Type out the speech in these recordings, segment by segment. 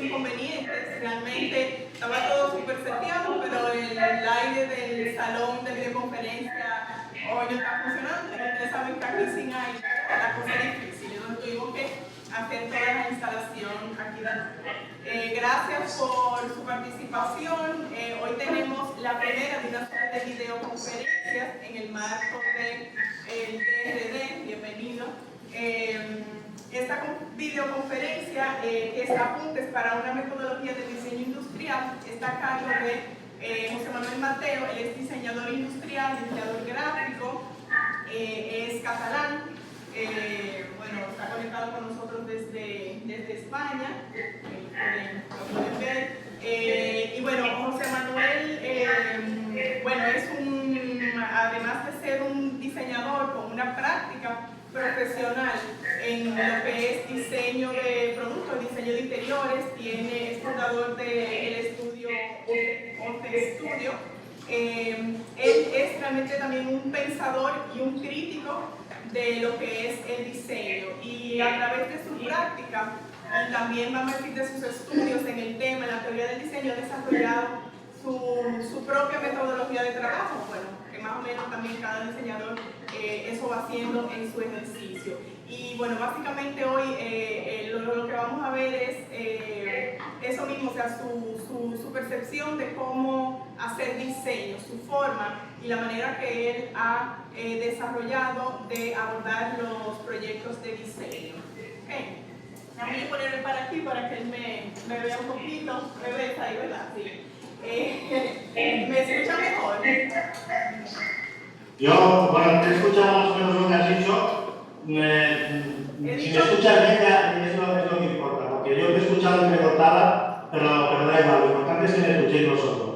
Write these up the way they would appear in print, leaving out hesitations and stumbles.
inconvenientes. Realmente estaba todo súper seteado, pero el aire del salón de videoconferencia hoy no está funcionando. Y ustedes saben que aquí sin aire la cosa es difícil. Entonces tuvimos que hacer toda la instalación aquí dentro. Gracias por su participación. Hoy tenemos la primera de una serie de videoconferencias en el marco del DRD. Bienvenido. Esta videoconferencia, que es Apuntes para una metodología de diseño industrial, está a cargo de José Manuel Mateo. Él es diseñador industrial, diseñador gráfico, es catalán. Bueno, está conectado con nosotros desde España, lo pueden ver. Y bueno, José Manuel, bueno, además de ser un diseñador con una práctica profesional en lo que es diseño de productos, diseño de interiores, es fundador del estudio OTE Studio. Él es realmente también un pensador y un crítico de lo que es el diseño, y a través de su práctica y también, vamos a decir, de sus estudios en el tema, en la teoría del diseño, ha desarrollado su propia metodología de trabajo, bueno, que más o menos también cada diseñador eso va haciendo en su ejercicio. Y bueno, básicamente hoy lo que vamos a ver es eso mismo, o sea, su percepción de cómo hacer diseño, su forma y la manera que él ha desarrollado de abordar los proyectos de diseño. Okay. Voy a ponerme para aquí para que él me vea un poquito. Me ves ahí, ¿verdad? Sí. ¿Me escucha mejor? Yo, bueno, te he escuchado más o menos lo que has dicho. Si me escuchas bien, ya es lo que importa, porque yo te he escuchado y me cortaba, pero da igual, lo importante es que me escuchéis vosotros.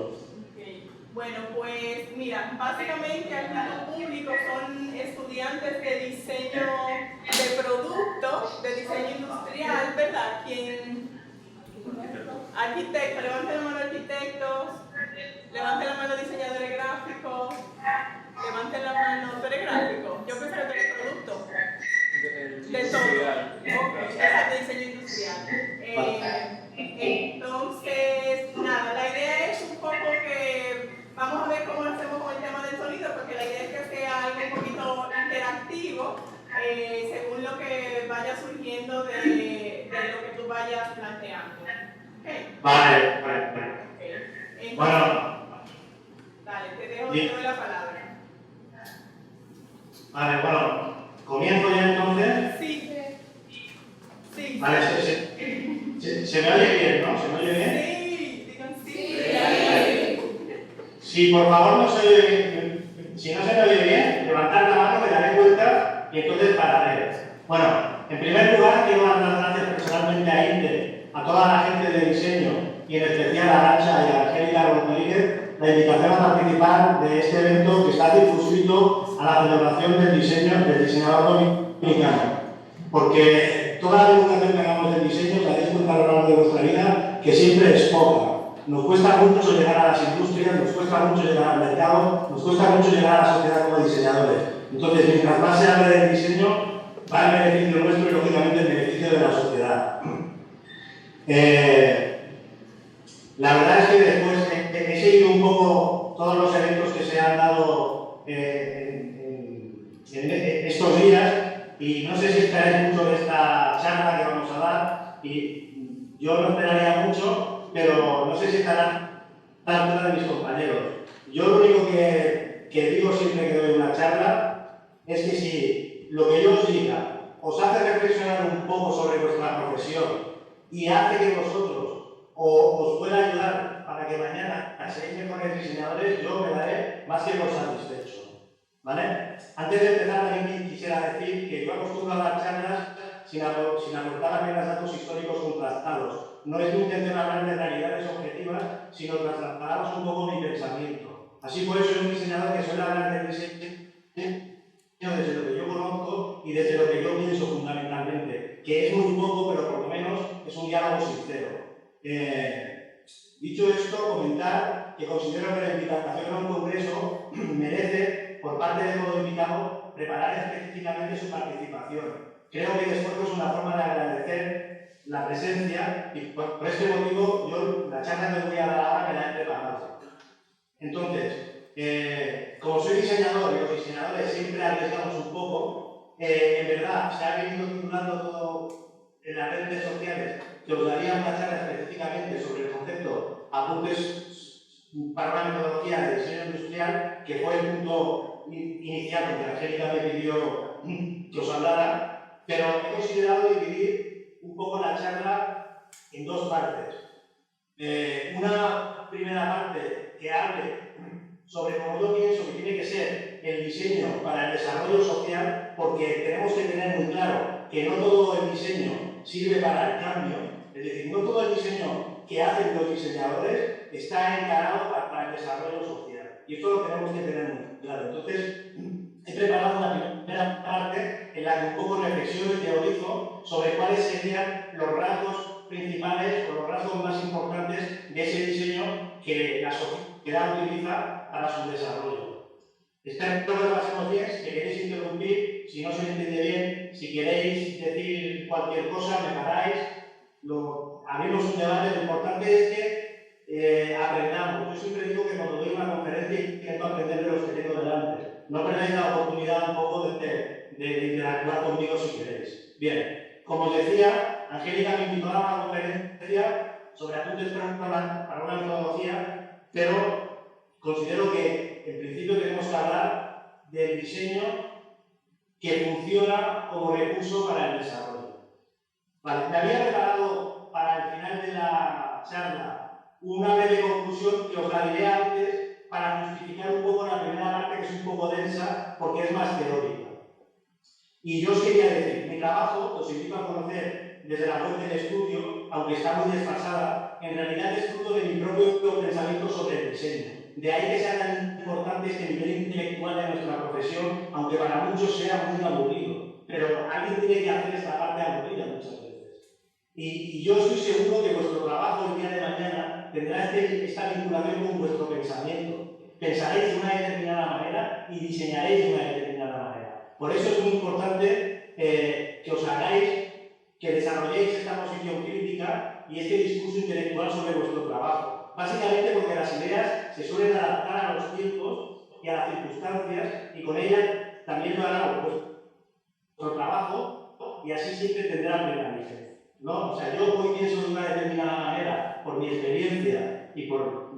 Okay. Bueno, pues mira, básicamente aquí lo público son estudiantes de diseño de producto, de diseño industrial, ¿verdad? Arquitectos, levanten la mano arquitectos, levanten la mano diseñadores gráficos, levanten la mano, ¿tú eres gráfico? Yo pensé que tú eres producto. De todo. Okay. Esa de diseño industrial. Entonces, nada, la idea es un poco que vamos a ver cómo lo hacemos con el tema del sonido, porque la idea es que sea algo un poquito interactivo, según lo que vaya surgiendo de lo que tú vayas planteando. Okay. Vale. Okay. Entonces, bueno. Dale, te doy la palabra. Vale, bueno, ¿comienzo ya entonces? Sí. Vale, se me oye bien, ¿no? ¿Se me oye bien? Sí, digan sí. Si por favor no se oye bien, si no se me oye bien, levantad la mano, me daré cuenta y entonces pararé. Bueno, en primer lugar quiero dar las gracias personalmente a INTE, a toda la gente de diseño y en especial a Arancha y a Angélica Rodríguez, la invitación a participar de este evento que está circunscrito a la celebración del diseñador dominicano. Porque toda la divulgación que hagamos del diseño, os daréis cuenta a lo largo de vuestra vida, que siempre es poca. Nos cuesta mucho llegar a las industrias, nos cuesta mucho llegar al mercado, nos cuesta mucho llegar a la sociedad como diseñadores. Entonces, mientras más se hable del diseño, va en beneficio nuestro y, lógicamente, en beneficio de la sociedad. La verdad es que después he seguido un poco todos los eventos que se han dado en estos días y no sé si esperáis mucho de esta charla que vamos a dar y yo no esperaría mucho, pero no sé si estarán a la altura de mis compañeros. Yo lo único que digo siempre que doy una charla es que si lo que yo os diga os hace reflexionar un poco sobre vuestra profesión y hace que vosotros os pueda ayudar para que mañana seáis mejores diseñadores, yo me daré más que por satisfecho. ¿Vale? Antes de empezar, también quisiera decir que yo acostumbro a dar charlas sin aportar apenas datos históricos contrastados. No es mi intención hablar de realidades objetivas, sino trasladaros un poco mi pensamiento. Así pues, soy un diseñador que suele hablar de diseño desde lo que yo conozco y desde lo que yo pienso fundamentalmente, que es muy poco, pero por lo menos es un diálogo sincero. Dicho esto, comentar que considero que la invitación a un congreso merece, por parte de todo invitado, preparar específicamente su participación. Creo que el esfuerzo es una forma de agradecer la presencia y por este motivo yo la charla que os voy a dar ahora me la he preparado. Entonces, como soy diseñador y los diseñadores siempre arriesgamos un poco, en verdad se ha venido titulando todo en las redes sociales que os daría una charla específicamente sobre el concepto apuntes para una metodología de diseño industrial, que fue el punto inicial porque Angélica me pidió que os hablara, pero he considerado dividir un poco la charla en dos partes. Una primera parte que hable sobre cómo yo pienso que tiene que ser el diseño para el desarrollo social, porque tenemos que tener muy claro que no todo el diseño sirve para el cambio, es decir, no todo el diseño que hacen los diseñadores está encarado para el desarrollo social, y esto lo tenemos que tener muy claro. Entonces, he preparado una primera parte en la que un poco reflexiono y teorizo sobre cuáles serían los rasgos principales o los rasgos más importantes de ese diseño que la sociedad utiliza para su desarrollo. Espero que lo pasemos bien. Si queréis interrumpir, si no se me entiende bien, si queréis decir cualquier cosa, me paráis. Abrimos un debate. Lo importante es que aprendamos. Yo siempre digo que cuando doy una conferencia intento aprender de los que tengo delante. No perdáis la oportunidad un poco de interactuar conmigo si queréis. Bien, como os decía, Angélica me invitó a una conferencia sobre apuntes para una metodología, pero considero que en principio tenemos que hablar del diseño que funciona como recurso para el desarrollo. Vale, me había preparado para el final de la charla una breve conclusión que os la diré antes para justificar un poco la primera parte, que es un poco densa porque es más teórica. Y yo os quería decir, mi trabajo, os invito a conocer desde la web del estudio, aunque está muy desfasada, en realidad es fruto de mi propio pensamiento sobre el diseño. De ahí que sea tan importante este nivel intelectual de nuestra profesión, aunque para muchos sea muy aburrido. Pero alguien tiene que hacer esta parte aburrida muchas veces. Y yo estoy seguro que vuestro trabajo el día de mañana tendrá esta vinculación con vuestro pensamiento. Pensaréis de una determinada manera y diseñaréis de una determinada manera. Por eso es muy importante que os hagáis, que desarrolléis esta posición crítica y este discurso intelectual sobre vuestro trabajo. Básicamente porque las ideas se suelen adaptar a los tiempos y a las circunstancias, y con ellas también lo hará vuestro trabajo, y así siempre tendrá plena vigencia, ¿no? O sea, yo hoy pienso de una determinada manera por mi experiencia y por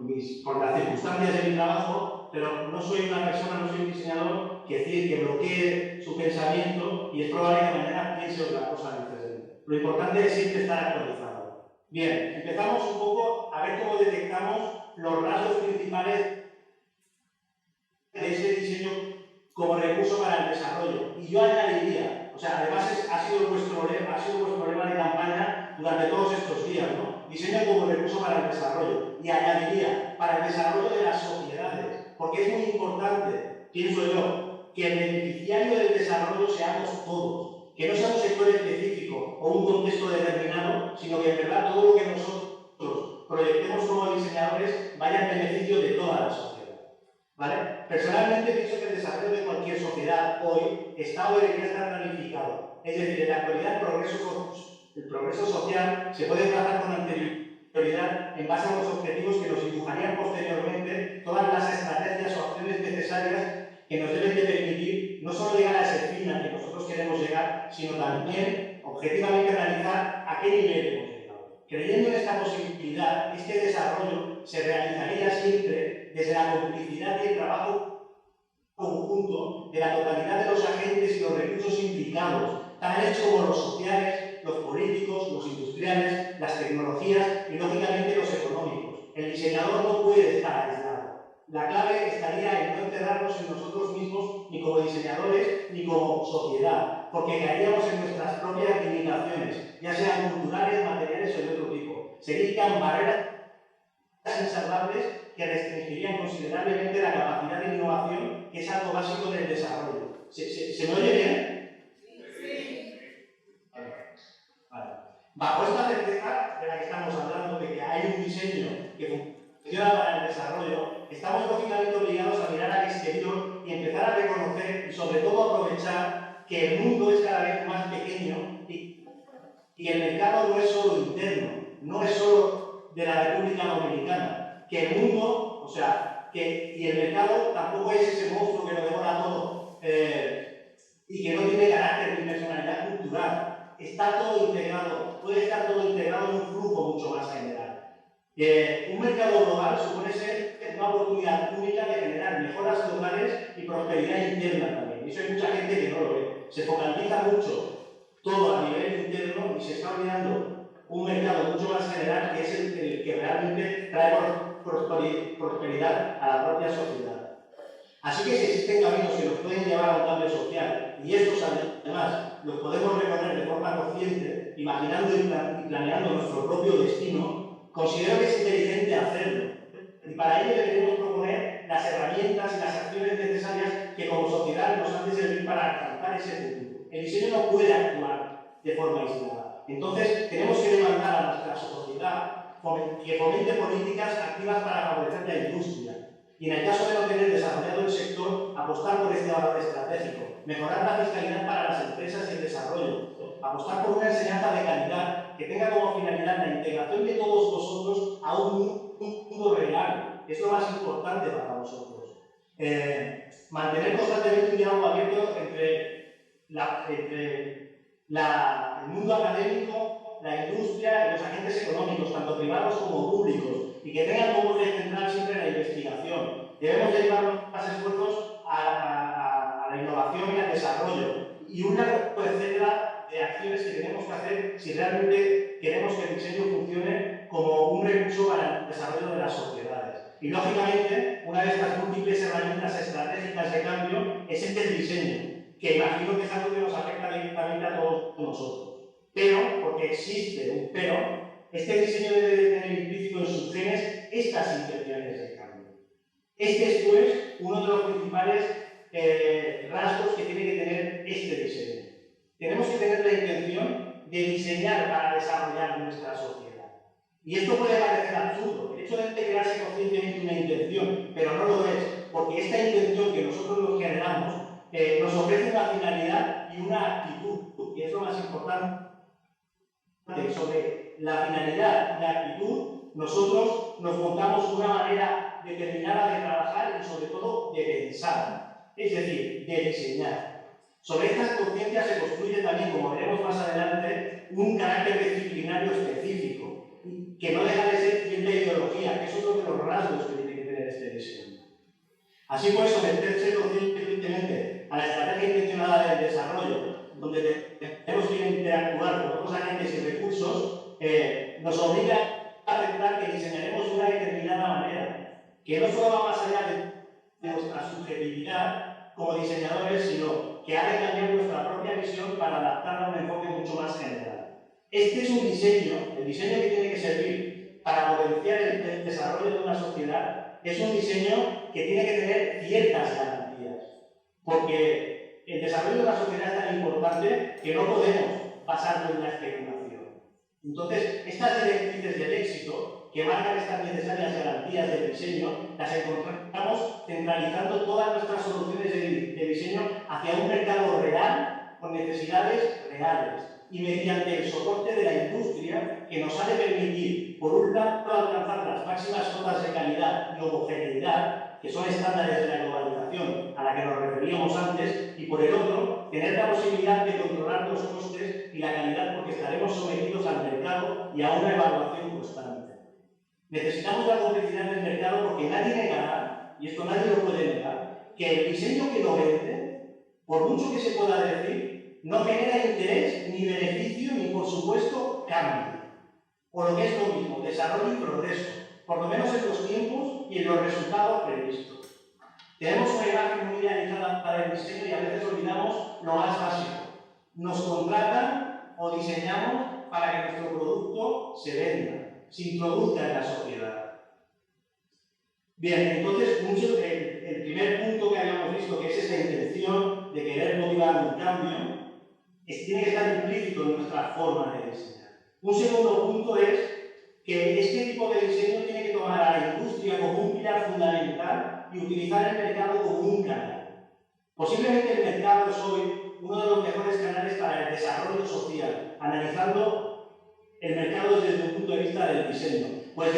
las circunstancias de mi trabajo, pero no soy una persona, no soy un diseñador que bloquee su pensamiento, y es probable que mañana piense otra cosa diferente. Lo importante es siempre estar actualizado. Bien, empezamos un poco a ver cómo detectamos los rasgos principales de ese diseño como recurso para el desarrollo. Y yo añadiría, o sea, además ha sido vuestro lema de campaña durante todos estos días, ¿no? Diseño como recurso para el desarrollo. Y añadiría, para el desarrollo de las sociedades, porque es muy importante, pienso yo, que el beneficiario del desarrollo seamos todos, que no sea un sector específico o un contexto determinado, sino que en verdad todo lo que nosotros proyectemos como diseñadores vaya en beneficio de toda la sociedad. ¿Vale? Personalmente pienso que el desarrollo de cualquier sociedad hoy está o debería estar planificado. Es decir, en la actualidad el progreso social se puede trazar con anterioridad en base a los objetivos que nos dibujarían posteriormente todas las estrategias o acciones necesarias que nos deben de permitir no solo llegar a ese fin al que nosotros queremos llegar, sino también objetivamente analizar a qué nivel hemos llegado. Creyendo en esta posibilidad, este desarrollo se realizaría siempre desde la complicidad y el trabajo conjunto de la totalidad de los agentes y los recursos implicados, tan hechos como los sociales, los políticos, los industriales, las tecnologías y, lógicamente, los económicos. El diseñador no puede estar aislado. La clave estaría en no encerrarnos en nosotros mismos, ni como diseñadores, ni como sociedad, porque caeríamos en nuestras propias limitaciones, ya sean culturales, materiales o de otro tipo. Serían barreras insalvables que restringirían considerablemente la capacidad de innovación, que es algo básico del desarrollo. ¿Se me oye bien? Sí. Vale. Bajo esta certeza de la que estamos hablando, de que hay un diseño que funciona para el desarrollo, estamos lógicamente obligados a mirar al exterior y empezar a reconocer y sobre todo aprovechar que el mundo es cada vez más pequeño y el mercado no es solo interno, no es solo de la República Dominicana, que el mundo, o sea, y el mercado tampoco es ese monstruo que lo devora todo y que no tiene carácter ni personalidad cultural. Está todo integrado, puede estar todo integrado en un flujo mucho más general. Un mercado global supone ser una oportunidad única de generar mejoras locales y prosperidad interna también. Y eso hay mucha gente que no lo ve. Se focaliza mucho todo a nivel interno y se está olvidando un mercado mucho más general que es el que realmente trae prosperidad a la propia sociedad. Así que si existen caminos que nos pueden llevar a un cambio social y estos además los podemos recorrer de forma consciente, imaginando y planeando nuestro propio destino, considero que es inteligente hacerlo. Y para ello deberemos proponer las herramientas y las acciones necesarias que como sociedad nos han de servir para alcanzar ese futuro. El diseño no puede actuar de forma aislada. Entonces, tenemos que demandar a nuestra sociedad que fomente políticas activas para favorecer la industria. Y en el caso de no tener desarrollado el sector, apostar por este valor estratégico, mejorar la fiscalidad para las empresas y el desarrollo, apostar por una enseñanza de calidad que tenga como finalidad la integración de todos nosotros a un mundo real, que es lo más importante para nosotros. Mantener constantemente un diálogo abierto entre el mundo académico, la industria y los agentes económicos, tanto privados como públicos, y que tengan como eje central siempre la investigación. Debemos de llevar más esfuerzos a la innovación y al desarrollo, y una etcétera de acciones que tenemos que hacer si realmente queremos que el diseño funcione como un recurso para el desarrollo de las sociedades. Y lógicamente, una de estas múltiples herramientas estratégicas de cambio es el diseño, que imagino que es algo que nos afecta directamente a todos nosotros. Pero, porque existe un pero, este diseño debe de tener implícito en sus genes estas intenciones de cambio. Este es, pues, uno de los principales rasgos que tiene que tener este diseño. Tenemos que tener la intención de diseñar para desarrollar nuestra sociedad. Y esto puede parecer absurdo. El hecho de crearse conscientemente una intención, pero no lo es, porque esta intención que nosotros nos generamos nos ofrece una finalidad y una actitud, que es lo más importante. Sobre la finalidad y la actitud, nosotros nos montamos una manera determinada de trabajar y sobre todo de pensar, es decir, de diseñar. Sobre estas conciencias se construye también, como veremos más adelante, un carácter disciplinario específico, que no deja de ser cierta ideología, que es uno de los rasgos que tiene que tener este diseño. Así pues, someterse conscientemente a la estrategia intencionada del desarrollo, donde tenemos que interactuar con otros agentes y recursos, nos obliga a aceptar que diseñaremos de una determinada manera, que no solo va más allá de nuestra subjetividad como diseñadores, sino que ha de cambiar nuestra propia visión para adaptarla a un enfoque mucho más general. Este es un diseño, el diseño que tiene que servir para potenciar el desarrollo de una sociedad, es un diseño que tiene que tener ciertas garantías, porque el desarrollo de una sociedad es tan importante que no podemos basarlo en la especulación. Entonces, estas directrices del éxito que marcan estas necesarias garantías del diseño, las encontramos centralizando todas nuestras soluciones de diseño hacia un mercado real, con necesidades reales, y mediante el soporte de la industria que nos ha de permitir, por un lado, alcanzar las máximas cotas de calidad y homogeneidad, que son estándares de la globalización a la que nos referíamos antes, y por el otro, tener la posibilidad de controlar los costes y la calidad porque estaremos sometidos al mercado y a una evaluación constante. Necesitamos la complicidad del mercado porque nadie negará, y esto nadie lo puede negar, que el diseño que lo vende, por mucho que se pueda decir, no genera interés, ni beneficio, ni por supuesto cambio. O lo que es lo mismo, desarrollo y progreso, por lo menos en los tiempos y en los resultados previstos. Tenemos una imagen muy idealizada para el diseño y a veces olvidamos lo más básico. Nos contratan o diseñamos para que nuestro producto se venda, se introduzca en la sociedad. Bien, entonces, el primer punto que habíamos visto, que es esta intención de querer motivar un cambio, tiene que estar implícito en nuestra forma de diseñar. Un segundo punto es que este tipo de diseño tiene que tomar a la industria como un pilar fundamental y utilizar el mercado como un canal. Posiblemente el mercado es hoy uno de los mejores canales para el desarrollo social, analizando el mercado desde un punto de vista del diseño. Pues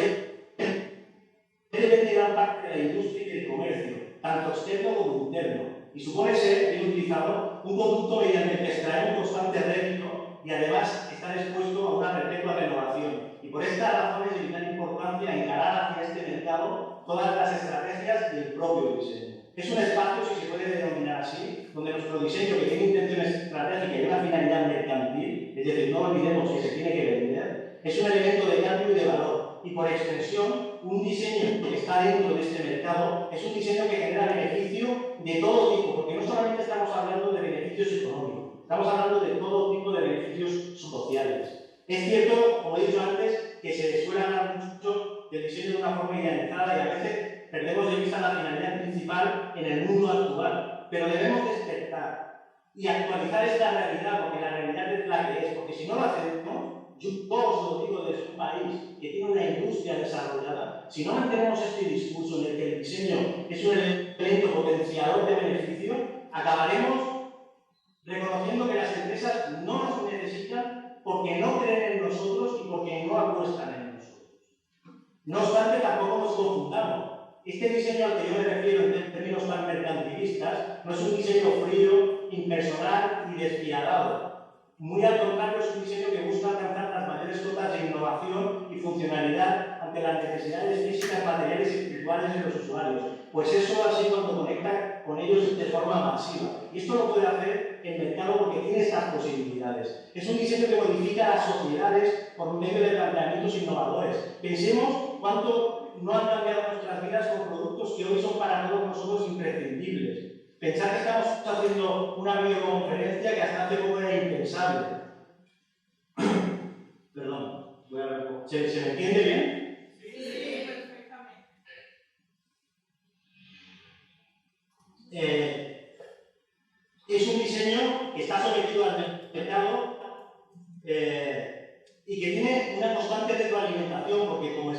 debe gran parte de la industria y del comercio, tanto externo como interno, y supone ser, bien utilizado, un producto mediante el que extrae un constante rédito y además está expuesto a una perpetua renovación. Y por estas razones es de gran importancia encarar hacia este mercado todas las estrategias y el propio diseño. Es un espacio, si se puede denominar así, donde nuestro diseño, que tiene intención estratégica y una finalidad mercantil, es decir, no olvidemos que se tiene que vender, es un elemento de cambio y de valor. Y por extensión, un diseño que está dentro de este mercado es un diseño que genera beneficio de todo tipo, porque no solamente estamos hablando de beneficios económicos, estamos hablando de todo tipo de beneficios sociales. Es cierto, como he dicho antes, que se suele hablar mucho del diseño de una forma idealizada y a veces perdemos de vista la finalidad principal en el mundo actual, pero debemos despertar y actualizar esta realidad, porque la realidad es la que es, porque si no lo hacemos, yo os lo digo desde un país que tiene una industria desarrollada, si no mantenemos este discurso en el que el diseño es un elemento potenciador de beneficio, acabaremos reconociendo que las empresas no nos necesitan porque no creen en nosotros y porque no apuestan en nosotros. No obstante, tampoco nos confundamos. Este diseño al que yo me refiero en términos tan mercantilistas no es un diseño frío, impersonal y despiadado. Muy al contrario, es un diseño que busca alcanzar las mayores cotas de innovación y funcionalidad ante las necesidades físicas, materiales y espirituales de los usuarios. Pues eso así cuando conecta con ellos de forma masiva. Y esto lo puede hacer el mercado porque tiene estas posibilidades. Es un diseño que modifica las sociedades por medio de planteamientos innovadores. Pensemos cuánto no han cambiado nuestras vidas con productos que hoy son para todos nosotros imprescindibles. Pensar que estamos haciendo una videoconferencia que hasta hace poco era impensable. Perdón, voy a ver. ¿Se me entiende bien? Sí, perfectamente. Es un diseño que está sometido al mercado y que tiene una constante retroalimentación, porque como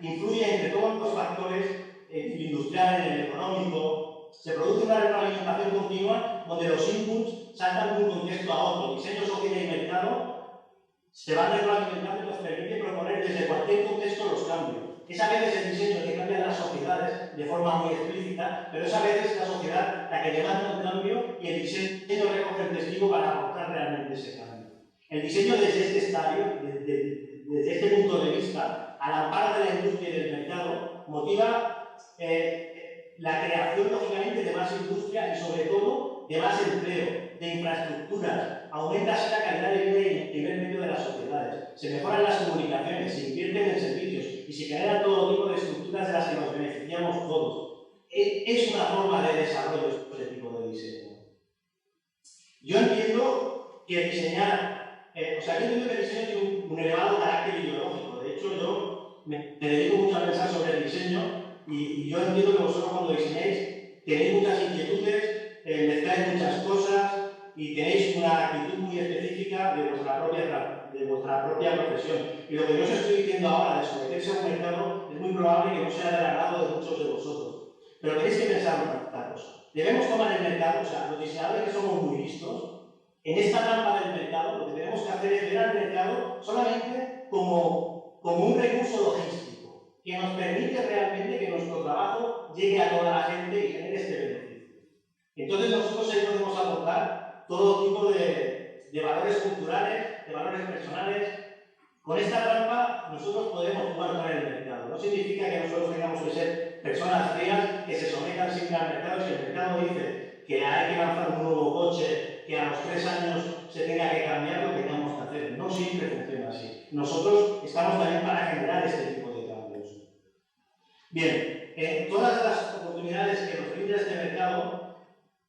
influye entre todos los factores, en el industrial, en el económico, se produce una retroalimentación continua donde los inputs saltan de un contexto a otro. Diseño, sociedad y mercado se van retroalimentando y nos permite proponer desde cualquier contexto los cambios. Es a veces el diseño que cambia las sociedades de forma muy explícita, pero es a veces la sociedad la que demanda un cambio y el diseño recoge el testigo para aportar realmente ese cambio. El diseño desde este estadio, desde este punto de vista, al amparo de la industria y del mercado, motiva la creación, lógicamente, de más industria y, sobre todo, de más empleo, de infraestructuras. Aumenta así la calidad de vida y el nivel medio de las sociedades. Se mejoran las comunicaciones, se invierten en servicios y se generan todo tipo de estructuras de las que nos beneficiamos todos. Es una forma de desarrollo este tipo de diseño. Yo entiendo que diseñar, yo entiendo que el diseño tiene un elevado carácter ideológico. De hecho, yo me dedico mucho a pensar sobre el diseño y yo entiendo que vosotros cuando diseñáis tenéis muchas inquietudes, mezcláis muchas cosas y tenéis una actitud muy específica de vuestra propia profesión. Y lo que yo os estoy diciendo ahora de someterse a un mercado es muy probable que no sea del agrado de muchos de vosotros. Pero tenéis que pensar una cosa. Debemos tomar el mercado, los diseñadores que somos muy listos, en esta trampa del mercado, lo que tenemos que hacer es ver al mercado solamente como un recurso logístico que nos permite realmente que nuestro trabajo llegue a toda la gente y genere este beneficio. Entonces nosotros ahí podemos aportar todo tipo de valores culturales, de valores personales. Con esta trampa nosotros podemos jugar con el mercado. No significa que nosotros tengamos que ser personas frías que se sometan siempre al mercado. Si el mercado dice que hay que lanzar un nuevo coche, que a los 3 años se tenga que cambiar, lo que tengamos que hacer. No siempre funciona así. Nosotros estamos también para generar este tipo de cambios. Bien, todas las oportunidades que nos brinda este mercado,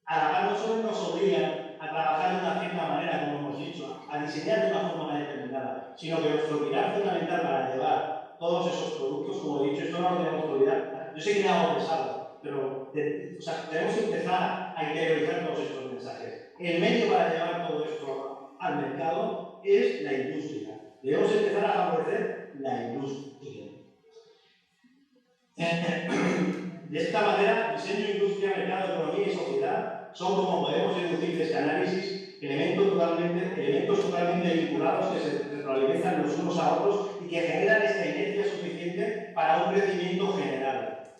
a la par no solo nos obligan a trabajar de una cierta manera, como hemos dicho, a diseñar de una forma determinada, sino que nuestro pilar fundamental para llevar todos esos productos, como he dicho, esto no lo tenemos que olvidar. Yo sé que me hago pesado, pero tenemos que empezar a interiorizar todos estos mensajes. El medio para llevar todo esto al mercado es la industria. Debemos empezar a favorecer la industria. De esta manera, diseño, industria, mercado, economía y sociedad son, como podemos deducir de este análisis, elementos totalmente vinculados que se retroalimentan los unos a otros y que generan esta inercia suficiente para un crecimiento general.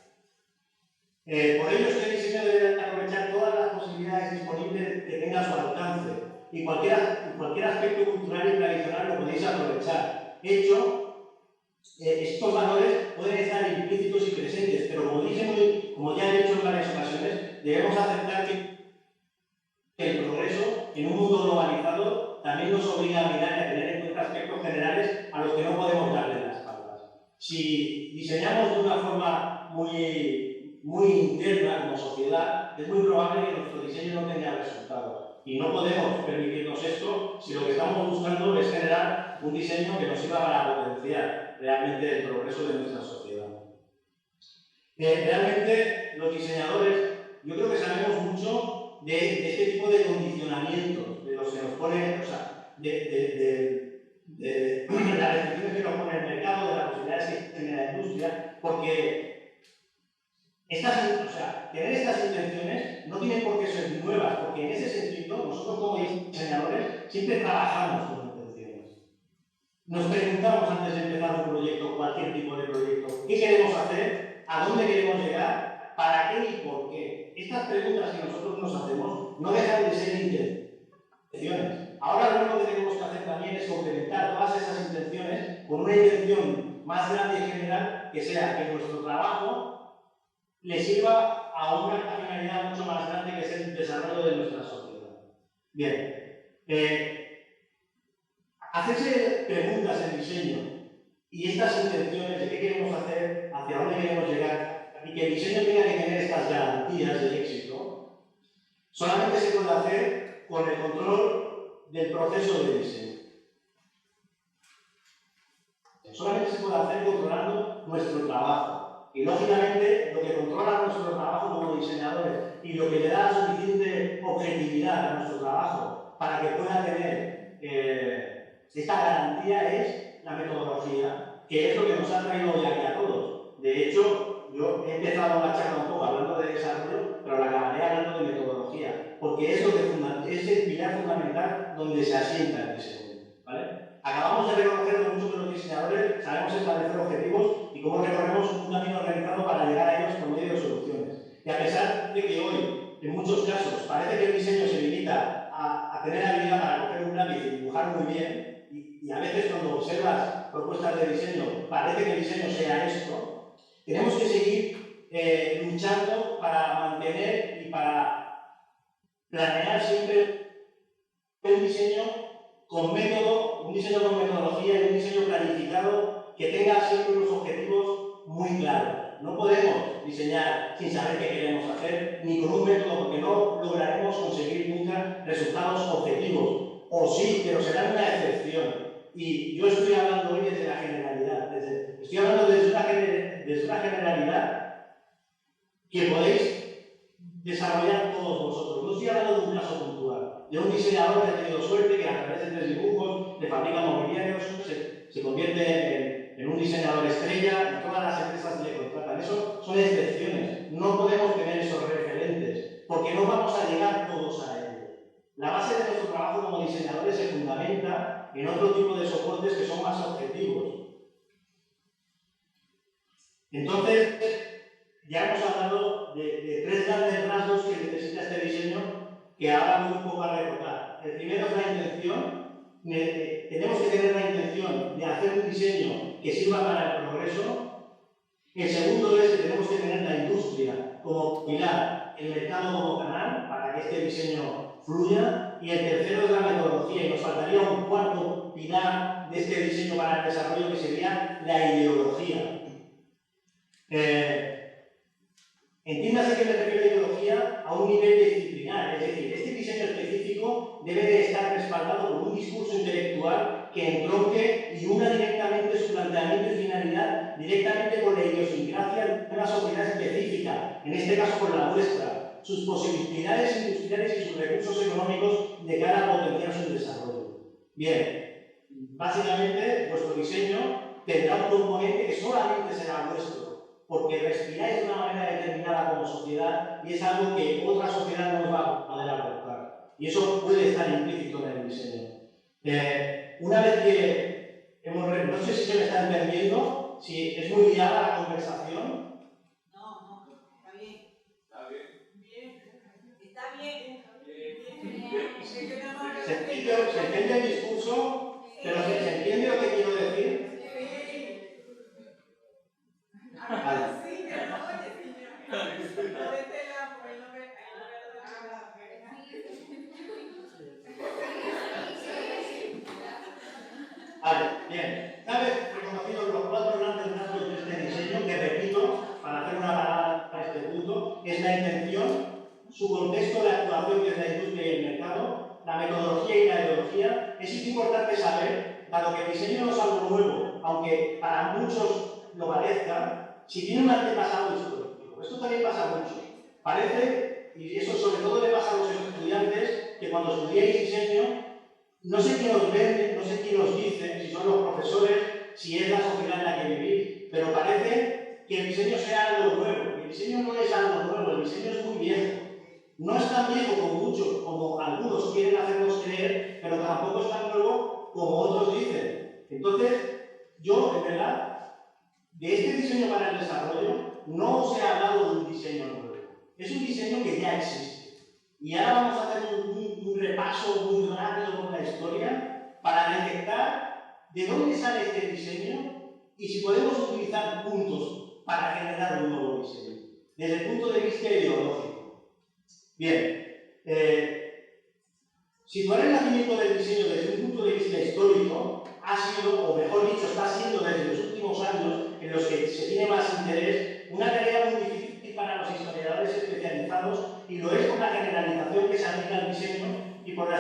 Por ello, este diseño debe aprovechar todas las posibilidades disponibles que tenga a su alcance y cualquier aspecto cultural y tradicional lo podéis aprovechar. De hecho, estos valores pueden estar implícitos y presentes, pero como ya he dicho en varias ocasiones, debemos aceptar que el progreso en un mundo globalizado también nos obliga a mirar y a tener en cuenta aspectos generales a los que no podemos darle las espaldas. Si diseñamos de una forma muy interna como sociedad, es muy probable que nuestro diseño no tenga resultados. Y no podemos permitirnos esto si lo que estamos buscando es generar un diseño que nos sirva para potenciar realmente el progreso de nuestra sociedad. Realmente los diseñadores, yo creo que sabemos mucho de este tipo de condicionamientos, de los que nos pone, o sea, de las restricciones que nos pone el mercado, de las posibilidades que tiene la industria, porque tener estas intenciones no tienen por qué ser nuevas, porque en ese sentido, nosotros como diseñadores siempre trabajamos con intenciones. Nos preguntamos antes de empezar un proyecto, cualquier tipo de proyecto, ¿qué queremos hacer? ¿A dónde queremos llegar? ¿Para qué y por qué? Estas preguntas que nosotros nos hacemos no dejan de ser intenciones. Ahora lo único que tenemos que hacer también es complementar todas esas intenciones con una intención más grande y general, que sea que nuestro trabajo le sirva a una finalidad mucho más grande, que es el desarrollo de nuestra sociedad. Bien, hacerse preguntas en diseño y estas intenciones de qué queremos hacer, hacia dónde queremos llegar, y que el diseño tenga que tener estas garantías de éxito, solamente se puede hacer con el control del proceso de diseño. Solamente se puede hacer controlando nuestro trabajo. Y lógicamente, lo que controla nuestro trabajo como diseñadores y lo que le da suficiente objetividad a nuestro trabajo para que pueda tener esta garantía es la metodología, que es lo que nos ha traído hoy aquí a todos. De hecho, yo he empezado la charla un poco hablando de desarrollo, pero la acabaré hablando de metodología, porque es el pilar fundamental donde se asienta el diseño, ¿vale? Acabamos de reconocer lo mucho que los diseñadores sabemos establecer objetivos y cómo recorremos un camino organizado para llegar a ellos por medio de soluciones. Y a pesar de que hoy, en muchos casos, parece que el diseño se limita a tener habilidad para coger un lápiz y dibujar muy bien, y a veces cuando observas propuestas de diseño parece que el diseño sea esto, tenemos que seguir luchando para mantener y para planear siempre un diseño con método, un diseño con metodología y un diseño planificado que tenga siempre unos objetivos muy claros. No podemos diseñar sin saber qué queremos hacer, ni con un método, porque no lograremos conseguir nunca resultados objetivos. O sí, pero será una excepción. Y yo estoy hablando hoy desde la generalidad. Estoy hablando desde una generalidad que podéis desarrollar todos vosotros. No estoy hablando de un caso puntual, de un diseñador que ha tenido suerte, que a través de 3 dibujos le fabrica mobiliarios, se convierte en un diseñador estrella y todas las empresas le contratan. Eso son excepciones. No podemos tener esos referentes, porque no vamos a llegar todos a ello. La base de nuestro trabajo como diseñadores se fundamenta en otro tipo de soportes que son más objetivos. Entonces, ya hemos hablado de 3 grandes rasgos que necesita este diseño, que ahora voy un poco a retocar. El primero es la intención. Tenemos que tener la intención de hacer un diseño que sirva para el progreso. El segundo es que tenemos que tener la industria como pilar, el mercado como canal, para que este diseño fluya. Y el tercero es la metodología, y nos faltaría un cuarto pilar de este diseño para el desarrollo, que sería la ideología. Entiéndase que me refiero a ideología a un nivel disciplinar, es decir, este diseño específico debe de estar respaldado por un discurso intelectual que entronque y una directamente su planteamiento y finalidad directamente con la idiosincrasia de una sociedad específica, en este caso con la nuestra, sus posibilidades industriales y sus recursos económicos de cara a potenciar su desarrollo. Bien, básicamente vuestro diseño tendrá un componente que solamente será vuestro. porque respiráis de una manera determinada como sociedad y es algo que otra sociedad no os va a poder aportar. Y eso puede estar implícito en el diseño. Una vez que no sé si se me está entendiendo, si es muy liada la conversación. No, está bien. Está bien. Bien. Está bien. ¿Se entiende el discurso? ¿Pero se entiende lo que quiero decir? Ah, sí, que no, oye, señor. No de tela, pues no ve. Vale, bien. Una vez reconocidos los 4 grandes rasgos de este diseño, que repito, para hacer una parada para este punto, es la intención, su contexto de actuación, que es la industria y el mercado, la metodología y la ideología. Es importante saber, dado que el diseño no es algo nuevo, aunque para muchos lo parezca, si tiene un antepasado histórico. Esto también pasa mucho. Parece, y eso sobre todo le pasa a los estudiantes, que cuando estudiáis diseño, no sé quién os vende, no sé quién os dice, si son los profesores, si es la sociedad en la que vivís, pero parece que el diseño sea algo nuevo. El diseño no es algo nuevo, el diseño es muy viejo. No es tan viejo como algunos quieren hacernos creer, pero tampoco es tan nuevo como otros dicen. Entonces, yo, en verdad, de este diseño para el desarrollo, no os he hablado de un diseño nuevo. Es un diseño que ya existe. Y ahora vamos a hacer un repaso muy rápido por la historia para detectar de dónde sale este diseño y si podemos utilizar puntos para generar un nuevo diseño, desde el punto de vista ideológico. Bien, situar el nacimiento del diseño desde un punto de vista histórico ha sido, o mejor dicho, está siendo desde los últimos años en los que se tiene más interés, una tarea muy difícil para los historiadores especializados, y lo es por la generalización que se aplica al diseño y por la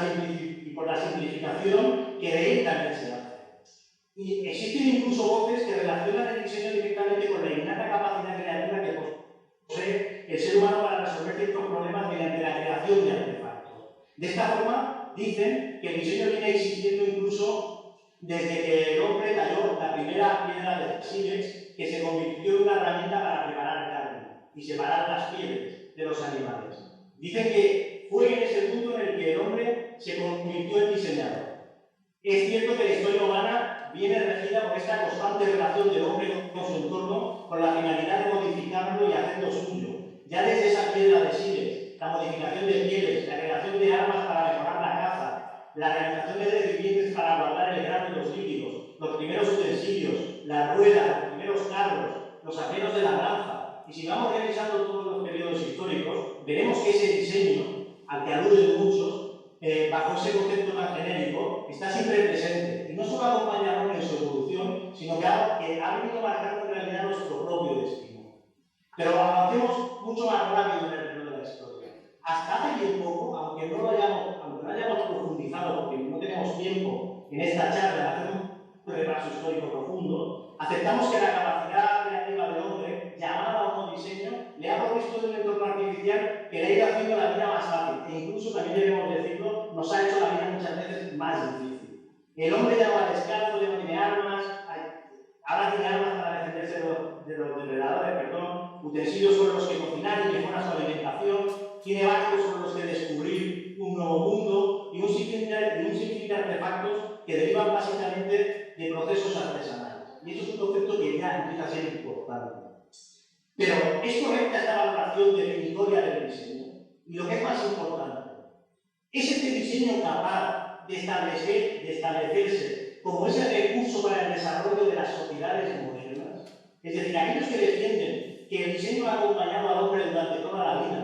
simplificación que de él también se hace. Y existen incluso voces que relacionan el diseño directamente con la innata capacidad creativa que posee el ser humano para resolver ciertos problemas mediante la creación de artefactos. De esta forma, dicen que el diseño viene existiendo incluso desde que el hombre talló la primera piedra de sílex, que se convirtió en una herramienta para preparar carne y separar las pieles de los animales. Dicen que fue en ese punto en el que el hombre se convirtió en diseñador. Es cierto que la historia humana viene regida por esta constante relación del hombre con su entorno, con la finalidad de modificarlo y hacerlo suyo. Ya desde esa piedra de sílex, la modificación de pieles, la creación de armas para mejorar la caza, la realización de recipientes para guardar el grano y los líquidos, los primeros utensilios, la rueda, los primeros carros, los aperos de la lanza. Y si vamos revisando todos los periodos históricos, veremos que ese diseño, al que aluden muchos, bajo ese concepto tan genérico, está siempre presente. Y no solo ha acompañado en su evolución, sino que ha venido marcando en realidad nuestro propio destino. Pero avancemos mucho más rápido en el periodo de la historia. Hasta hace bien poco, aunque no hayamos profundizado, porque no tenemos tiempo en esta charla de hacer un repaso histórico profundo, aceptamos que la capacidad creativa del hombre, llamada como diseño, le ha provisto de un entorno artificial que le ha ido haciendo la vida más fácil, e incluso, también debemos decirlo, nos ha hecho la vida muchas veces más difícil. El hombre ya no va descalzo, ya no tiene armas, ahora tiene armas para defenderse de los depredadores, utensilios sobre los que cocinar y mejorar su alimentación, tiene barcos sobre los que descubrir un nuevo mundo y un sinfín de artefactos que derivan básicamente de procesos artesanales. Y eso es un concepto que ya empieza a ser importante. Pero ¿es correcta esta valoración definitoria del diseño? Y lo que es más importante, ¿es este diseño capaz de establecerse como ese recurso para el desarrollo de las sociedades modernas? Es decir, aquellos que defienden que el diseño ha acompañado al hombre durante toda la vida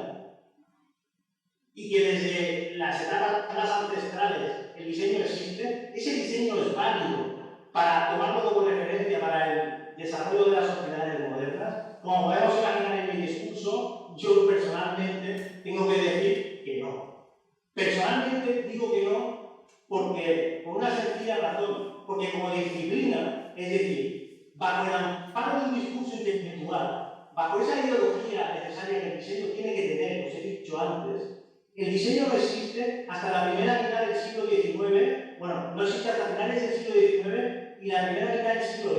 y que desde las etapas más ancestrales el diseño existe, ese diseño es válido para tomarlo como referencia para el desarrollo de las sociedades modernas. Como podemos imaginar en mi discurso, yo personalmente tengo que decir que no. Personalmente digo que no porque, por una sencilla razón, porque como disciplina, es decir, bajo el amparo de un discurso intelectual, bajo esa ideología necesaria que el diseño tiene que tener, os he dicho antes, el diseño no existe hasta la primera mitad del siglo XIX, bueno, no existe hasta finales del siglo XIX y la primera mitad del siglo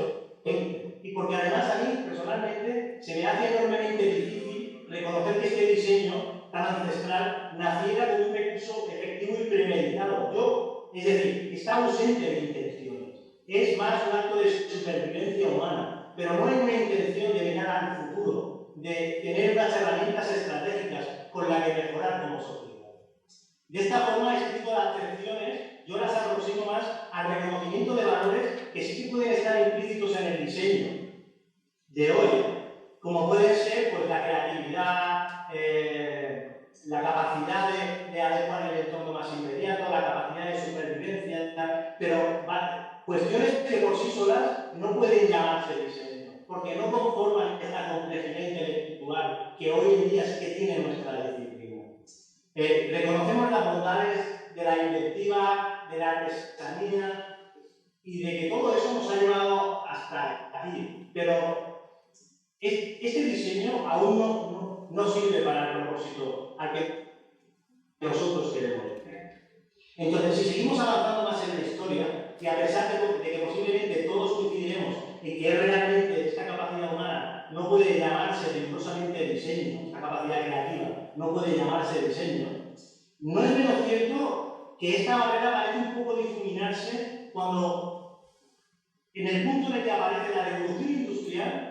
XX. Y porque además a mí, personalmente, se me de intenciones. Es más un acto de supervivencia humana, pero no hay una intención de mirar al futuro, de tener unas herramientas estratégicas con las que mejorar como sociedad. De esta forma, este tipo de acepciones yo las aproximo más al reconocimiento de valores que sí que pueden estar implícitos en el diseño de hoy, como pueden ser pues, la creatividad, la capacidad de adecuar el entorno más inmediato, la capacidad de supervivencia, pero cuestiones que por sí solas no pueden llamarse diseño, porque no conforman esta complejidad intelectual que hoy en día sí que tiene nuestra disciplina. Reconocemos las bondades de la inventiva, de la artesanía y de que todo eso nos ha llevado hasta aquí, pero este diseño aún no sirve para el propósito al que nosotros queremos. Entonces, si seguimos avanzando más en la historia, y a pesar de que posiblemente todos coincidiremos en que realmente esta capacidad humana no puede llamarse rigurosamente diseño, esta capacidad creativa no puede llamarse diseño, no es menos cierto que esta barrera parece un poco difuminarse cuando, en el punto en el que aparece la revolución industrial,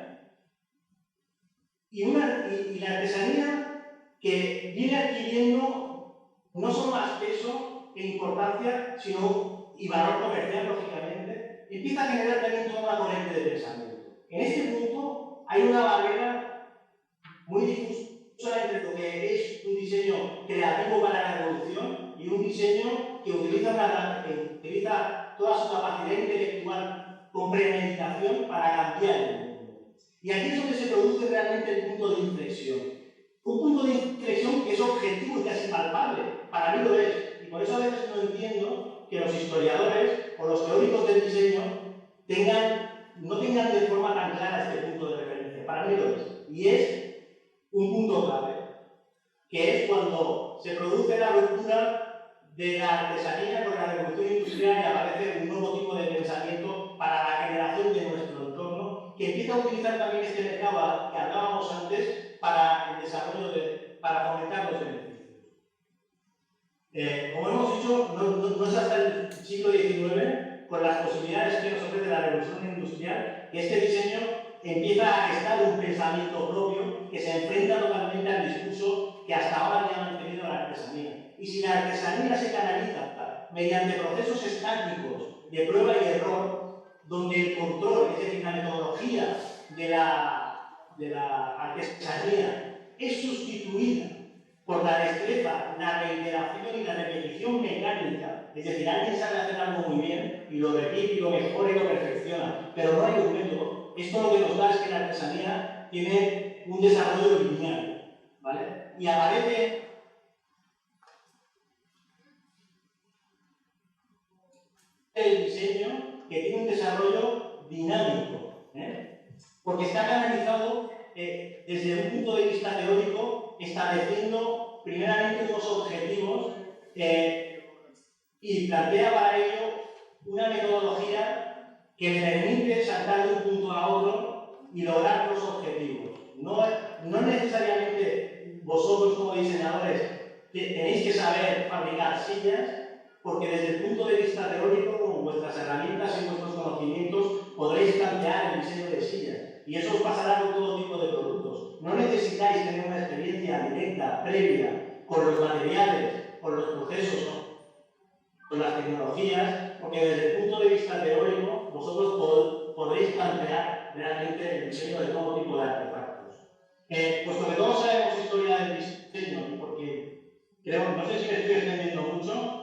y la artesanía que viene adquiriendo no solo más peso e importancia, sino y valor comercial, lógicamente, empieza a generar también toda una corriente de pensamiento. En este punto hay una barrera muy difusa entre lo que es un diseño creativo para la revolución y un diseño que utiliza toda su capacidad intelectual con premeditación para cambiar el mundo. Y aquí es donde se produce realmente el punto de inflexión. Un punto de inflexión que es objetivo y casi palpable. Para mí lo es. Y por eso a veces no entiendo que los historiadores o los teóricos del diseño no tengan de forma tan clara este punto de referencia. Para mí lo es. Y es un punto clave, que es cuando se produce la ruptura de la artesanía con la revolución industrial y aparece un nuevo tipo de pensamiento para la generación de nuestro entorno, que empieza a utilizar también este mercado que hablábamos antes para el desarrollo, para fomentar los beneficios. Como hemos dicho, no es hasta el siglo XIX, con las posibilidades que nos ofrece la revolución industrial, que este diseño empieza a gestar un pensamiento propio que se enfrenta totalmente al discurso que hasta ahora había mantenido la artesanía. Y si la artesanía se canaliza mediante procesos estáticos de prueba y error, donde el control, es decir, la metodología de la artesanía es sustituida por la destreza, la reiteración y la repetición mecánica, es decir, alguien sabe hacer algo muy bien y lo repite y lo mejora y lo perfecciona, pero no hay un método. Esto lo que nos da es que la artesanía tiene un desarrollo lineal, ¿vale? Y aparece el diseño que tiene un desarrollo dinámico, porque está canalizado desde un punto de vista teórico, estableciendo primeramente unos objetivos y plantea para ello una metodología que le permite saltar de un punto a otro y lograr los objetivos. No necesariamente vosotros como diseñadores tenéis que saber fabricar sillas, porque desde el punto de vista teórico, con vuestras herramientas y vuestros conocimientos, podréis plantear el diseño de sillas. Y eso os pasará con todo tipo de productos. No necesitáis tener una experiencia directa, previa, con los materiales, con los procesos, con las tecnologías, porque desde el punto de vista teórico, vosotros podréis plantear realmente el diseño de todo tipo de artefactos. Puesto que todos sabemos historia del diseño, porque creo, no sé si me estoy extendiendo mucho.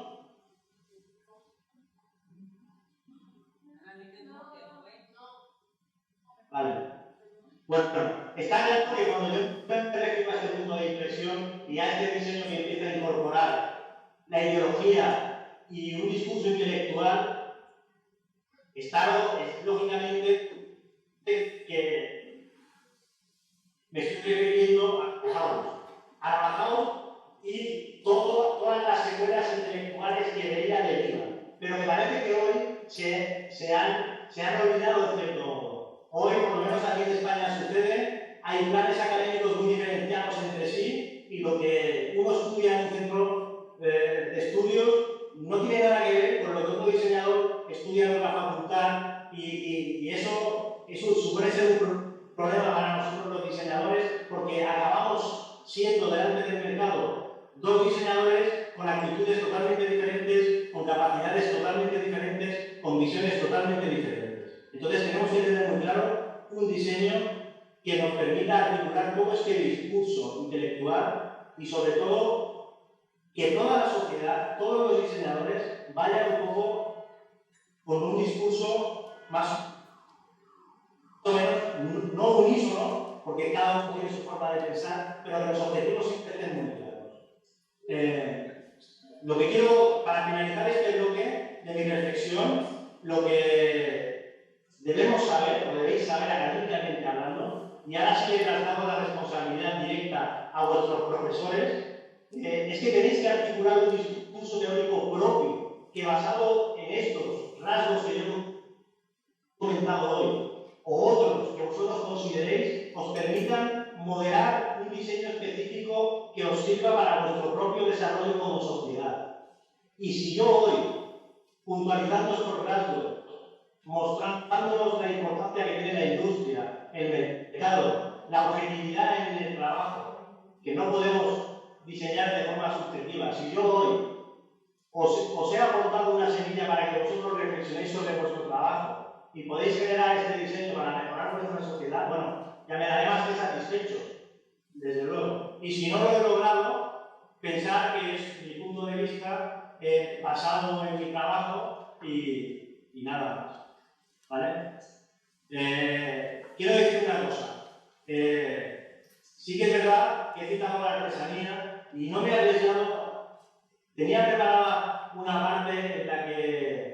Vale. Bueno, está claro que cuando yo me refiero a este punto de inflexión y a este diseño que empieza a incorporar la ideología y un discurso intelectual, es lógicamente que me estoy refiriendo a Bauhaus y todas las secuelas intelectuales que de ella derivan. Pero me parece que hoy se han olvidado de cierto modo. Hoy, por lo menos aquí en España sucede, hay planes académicos muy diferenciados entre sí y lo que uno estudia en un centro de estudios no tiene nada que ver con lo que otro diseñador estudian en la facultad y eso supone ser un problema para nosotros los diseñadores porque acabamos siendo delante del mercado dos diseñadores con actitudes totalmente diferentes, con capacidades totalmente diferentes, con visiones totalmente diferentes. Entonces tenemos que tener muy claro un diseño que nos permita articular todo este discurso intelectual y sobre todo que toda la sociedad, todos los diseñadores vayan un poco con un discurso más o menos, no unísono, porque cada uno tiene su forma de pensar, pero que los objetivos siempre estén muy claros. Lo que quiero, para finalizar este bloque de mi reflexión, lo que debemos saber, o debéis saber académicamente hablando, y ahora sí que traslado la responsabilidad directa a vuestros profesores, es que tenéis que articular un discurso teórico propio, que basado en estos rasgos que yo he comentado hoy, o otros que vosotros consideréis, os permitan moderar un diseño específico que os sirva para vuestro propio desarrollo como sociedad. Y si yo hoy, puntualizando estos rasgos, mostrándonos la importancia que tiene la industria, el mercado, la objetividad en el trabajo, que no podemos diseñar de forma subjetiva, si yo hoy os he aportado una semilla para que vosotros reflexionéis sobre vuestro trabajo, y podéis generar este diseño para mejorar nuestra sociedad, bueno, ya me daré más que satisfecho, desde luego. Y si no lo he logrado, pensar que es mi punto de vista basado en mi trabajo y nada más. ¿Vale? Quiero decir una cosa. Sí que es verdad que he citado la artesanía y no me he arriesgado. Tenía preparada una parte en la que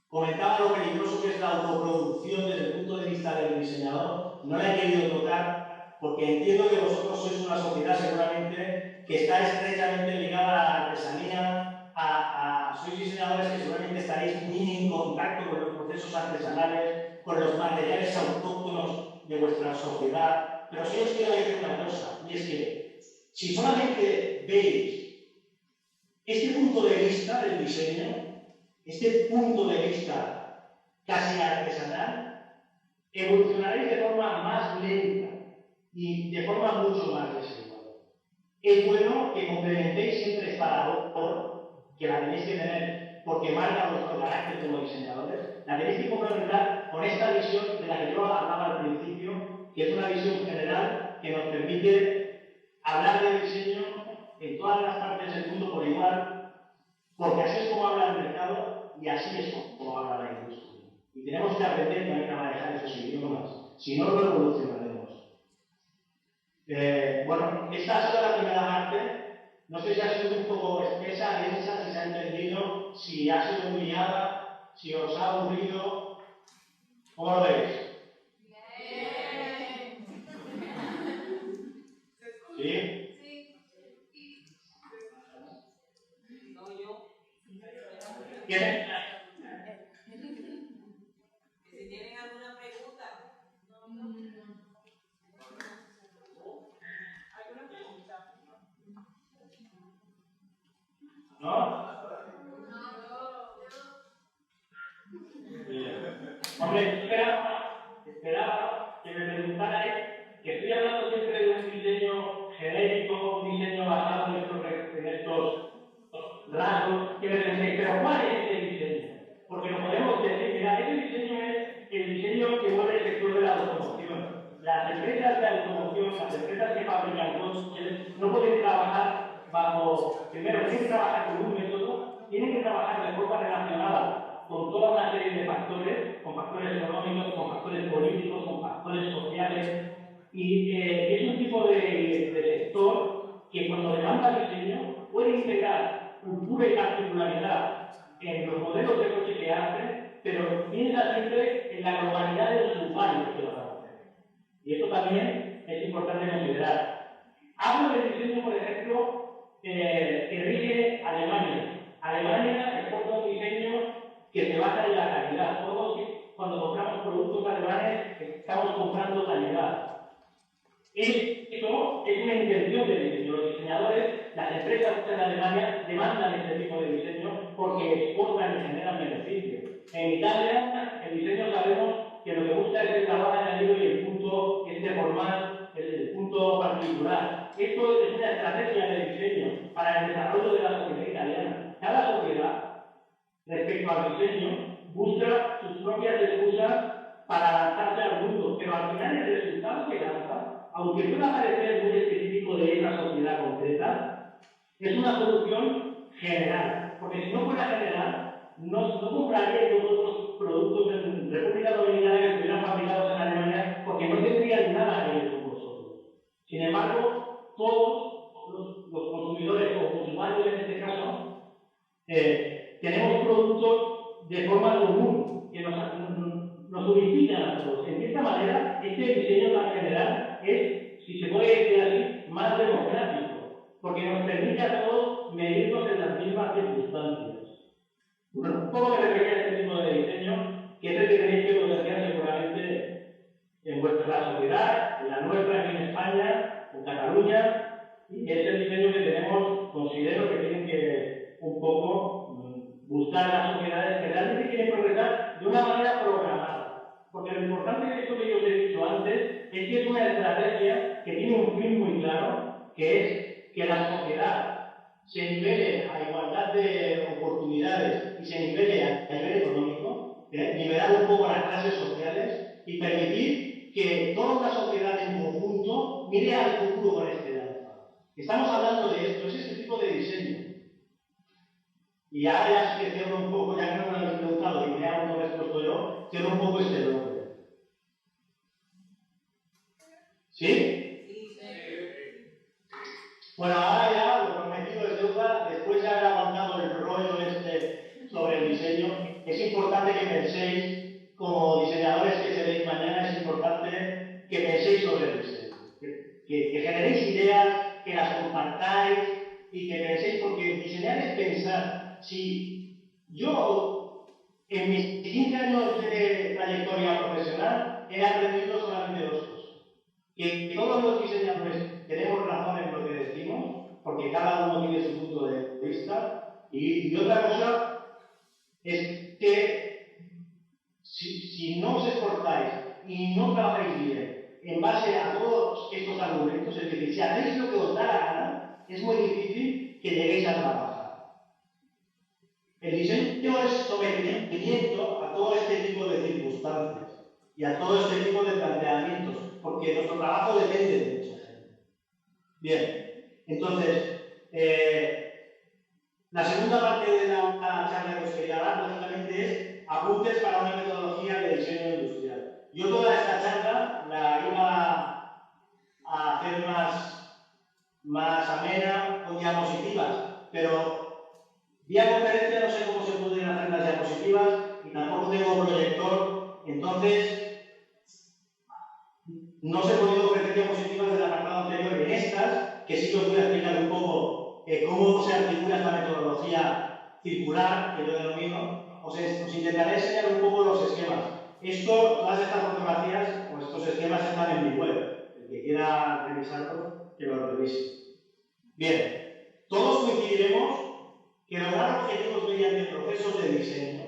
comentaba lo peligroso que es la autoproducción desde el punto de vista del diseñador. No la he querido tocar porque entiendo que vosotros sois una sociedad seguramente que está estrechamente ligada a la artesanía, sois diseñadores que seguramente estaréis muy en contacto con los procesos artesanales, con los materiales autóctonos de vuestra sociedad. Pero sí os quiero decir una cosa, y es que si solamente veis este punto de vista del diseño, este punto de vista casi artesanal, evolucionaréis de forma más lenta y de forma mucho más desigual. Es bueno que complementéis siempre esta labor, que la tenéis que tener porque marca vuestro carácter como diseñadores, la tenéis que complementar con esta visión de la que yo hablaba al principio, que es una visión general que nos permite hablar de diseño en todas las partes del mundo por igual, porque así es como habla el mercado y así es como habla la industria. Y tenemos que aprender también a manejar esos idiomas, si no, no evolucionaremos. Bueno, esta ha sido la primera parte. No sé si ha sido un poco espesa, densa, si se ha entendido, si ha sido muy liada, si os ha aburrido. ¿Cómo lo veis? Bien. ¿Sí? ¿Tienen? Si tienen alguna pregunta. ¿Alguna pregunta? ¿No? Hombre, esperaba que me preguntarais que estoy hablando siempre de un diseño genérico, un diseño basado en estos rasgos, que me penséis, pero ¿cuál es ese diseño? Porque lo podemos decir, mira, ese diseño es el diseño que mueve el sector de la automoción. Las empresas de automoción, las empresas que fabrican coches, no pueden trabajar bajo, primero, tienen que trabajar con un método, tienen que trabajar de forma relacionada con toda una serie de factores, con factores económicos, con factores políticos, con factores sociales, y es un tipo de sector que cuando demanda diseño puede integrar cultura y particularidad en los modelos de coche que hace, pero piensa siempre en la globalidad de los usuarios que lo van a hacer. Y esto también es importante considerar. Hablo del diseño, por ejemplo, que rige Alemania. Alemania exporta un diseño que se basa en la calidad. Todos, cuando compramos productos alemanes, estamos comprando calidad. Esto es una intención de diseño. Los diseñadores, las empresas en Alemania demandan este tipo de diseño porque exportan y generan beneficios. En Italia, el diseño sabemos que lo que busca es el trabajo añadido y el punto formal, el punto particular. Esto es una estrategia de diseño para el desarrollo de la sociedad italiana. Cada sociedad, respecto al diseño, busca sus propias excusas para lanzarse al mundo, pero al final el resultado que lanza, aunque pueda parecer muy específico de esa sociedad concreta, es una solución general, porque si no fuera general, no compraríais vosotros productos en República Dominicana que estuvieran fabricados en Alemania, porque no tendrían nada que ver con vosotros. Sin embargo, todos los consumidores o usuarios en este caso, tenemos productos de forma común que nos unifican a todos. En cierta manera, este diseño tan general es, si se puede decir así, más democrático, porque nos permite a todos medirnos en las mismas circunstancias. Bueno, un poco me refería a este tipo de diseño, que es el que tenéis que potenciar seguramente en vuestra sociedad, en la nuestra aquí en España, en Cataluña, y es el diseño que tenemos, considero que tienen que un poco buscar las sociedades que realmente quieren progresar de una manera programada. Porque lo importante de esto que yo os he dicho antes es que es una estrategia que tiene un fin muy claro, que es que la sociedad se nivele a igualdad de oportunidades y se nivele a nivel económico, nivelar un poco las clases sociales y permitir que toda una sociedad en conjunto mire al futuro con esperanza. Estamos hablando de esto, es este tipo de diseño. Y ahora ya sí que cierro un poco, ya que no me lo habéis preguntado y me hago una respuesta yo, cierro un poco este bloque. ¿Sí? Bueno, ahora ya lo prometido es deuda, después ya he aguantado el rollo sobre el diseño. Es importante que penséis, como diseñadores que seréis mañana, es importante que penséis sobre el diseño. Que generéis ideas, que las compartáis y que penséis, porque diseñar es pensar. Si yo, en mis 15 años de trayectoria profesional, he aprendido solamente dos cosas. Que todos los diseñadores tenemos razón en lo que decimos, porque cada uno tiene su punto de vista, y otra cosa es que si no os esforzáis y no trabajáis bien en base a todos estos argumentos, es decir, si hacéis lo que os da la gana, es muy difícil que lleguéis a trabajar. El diseño es sometimiento a todo este tipo de circunstancias y a todo este tipo de planteamientos, porque nuestro trabajo depende de mucha gente. Bien, entonces, la segunda parte de la charla que os quería dar, lógicamente, es apuntes para una metodología de diseño industrial. Yo toda esta charla la iba a hacer más amena con diapositivas, pero vía conferencia no sé cómo se pueden hacer las diapositivas y tampoco tengo proyector, entonces no se he podido ofrecer diapositivas del apartado anterior en estas, que sí que os voy a explicar un poco cómo se articula esta metodología circular, que yo denomino. Os intentaré enseñar un poco los esquemas. Todas estas fotografías o estos esquemas están en mi web. El que quiera revisarlos, que lo revise. Bien, todos coincidiremos que lograr objetivos mediante procesos de diseño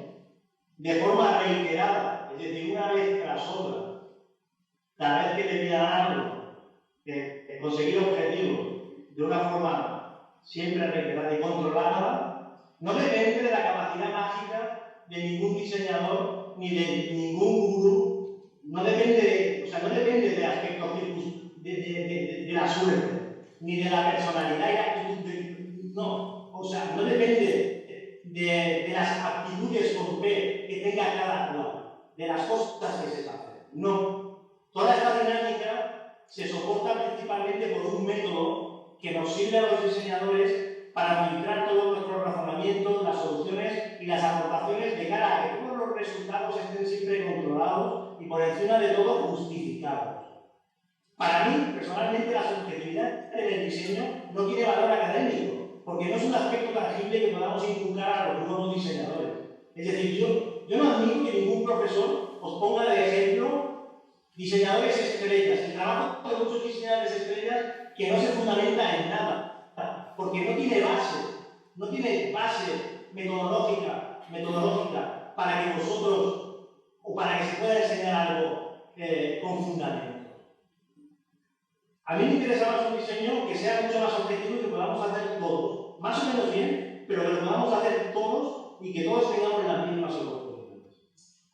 de forma reiterada, es decir, una vez tras otra, cada vez que te pidan algo, conseguir objetivos de una forma siempre reiterada y controlada, no depende de la capacidad mágica de ningún diseñador ni de ningún gurú, no depende de aspectos de la suerte, ni de la personalidad y la actitud, no depende de las aptitudes con P que tenga cada cual, de las cosas que se hacen, no. Toda esta dinámica se soporta principalmente por un método que nos sirve a los diseñadores para filtrar todos nuestros razonamientos, las soluciones y las aportaciones de cara a que todos los resultados estén siempre controlados y por encima de todo justificados. Para mí, personalmente, la subjetividad en el diseño no tiene valor académico, porque no es un aspecto tangible que podamos inculcar a los nuevos diseñadores. Es decir, yo no admito que ningún profesor os ponga de ejemplo diseñadores estrellas. El trabajo de muchos diseñadores estrellas que no se fundamenta en nada, porque no tiene base metodológica para que vosotros, o para que se pueda enseñar algo con fundamento. A mí me interesa más un diseño que sea mucho más objetivo y que podamos hacer todos, más o menos bien, pero que lo podamos hacer todos y que todos tengamos las mismas oportunidades.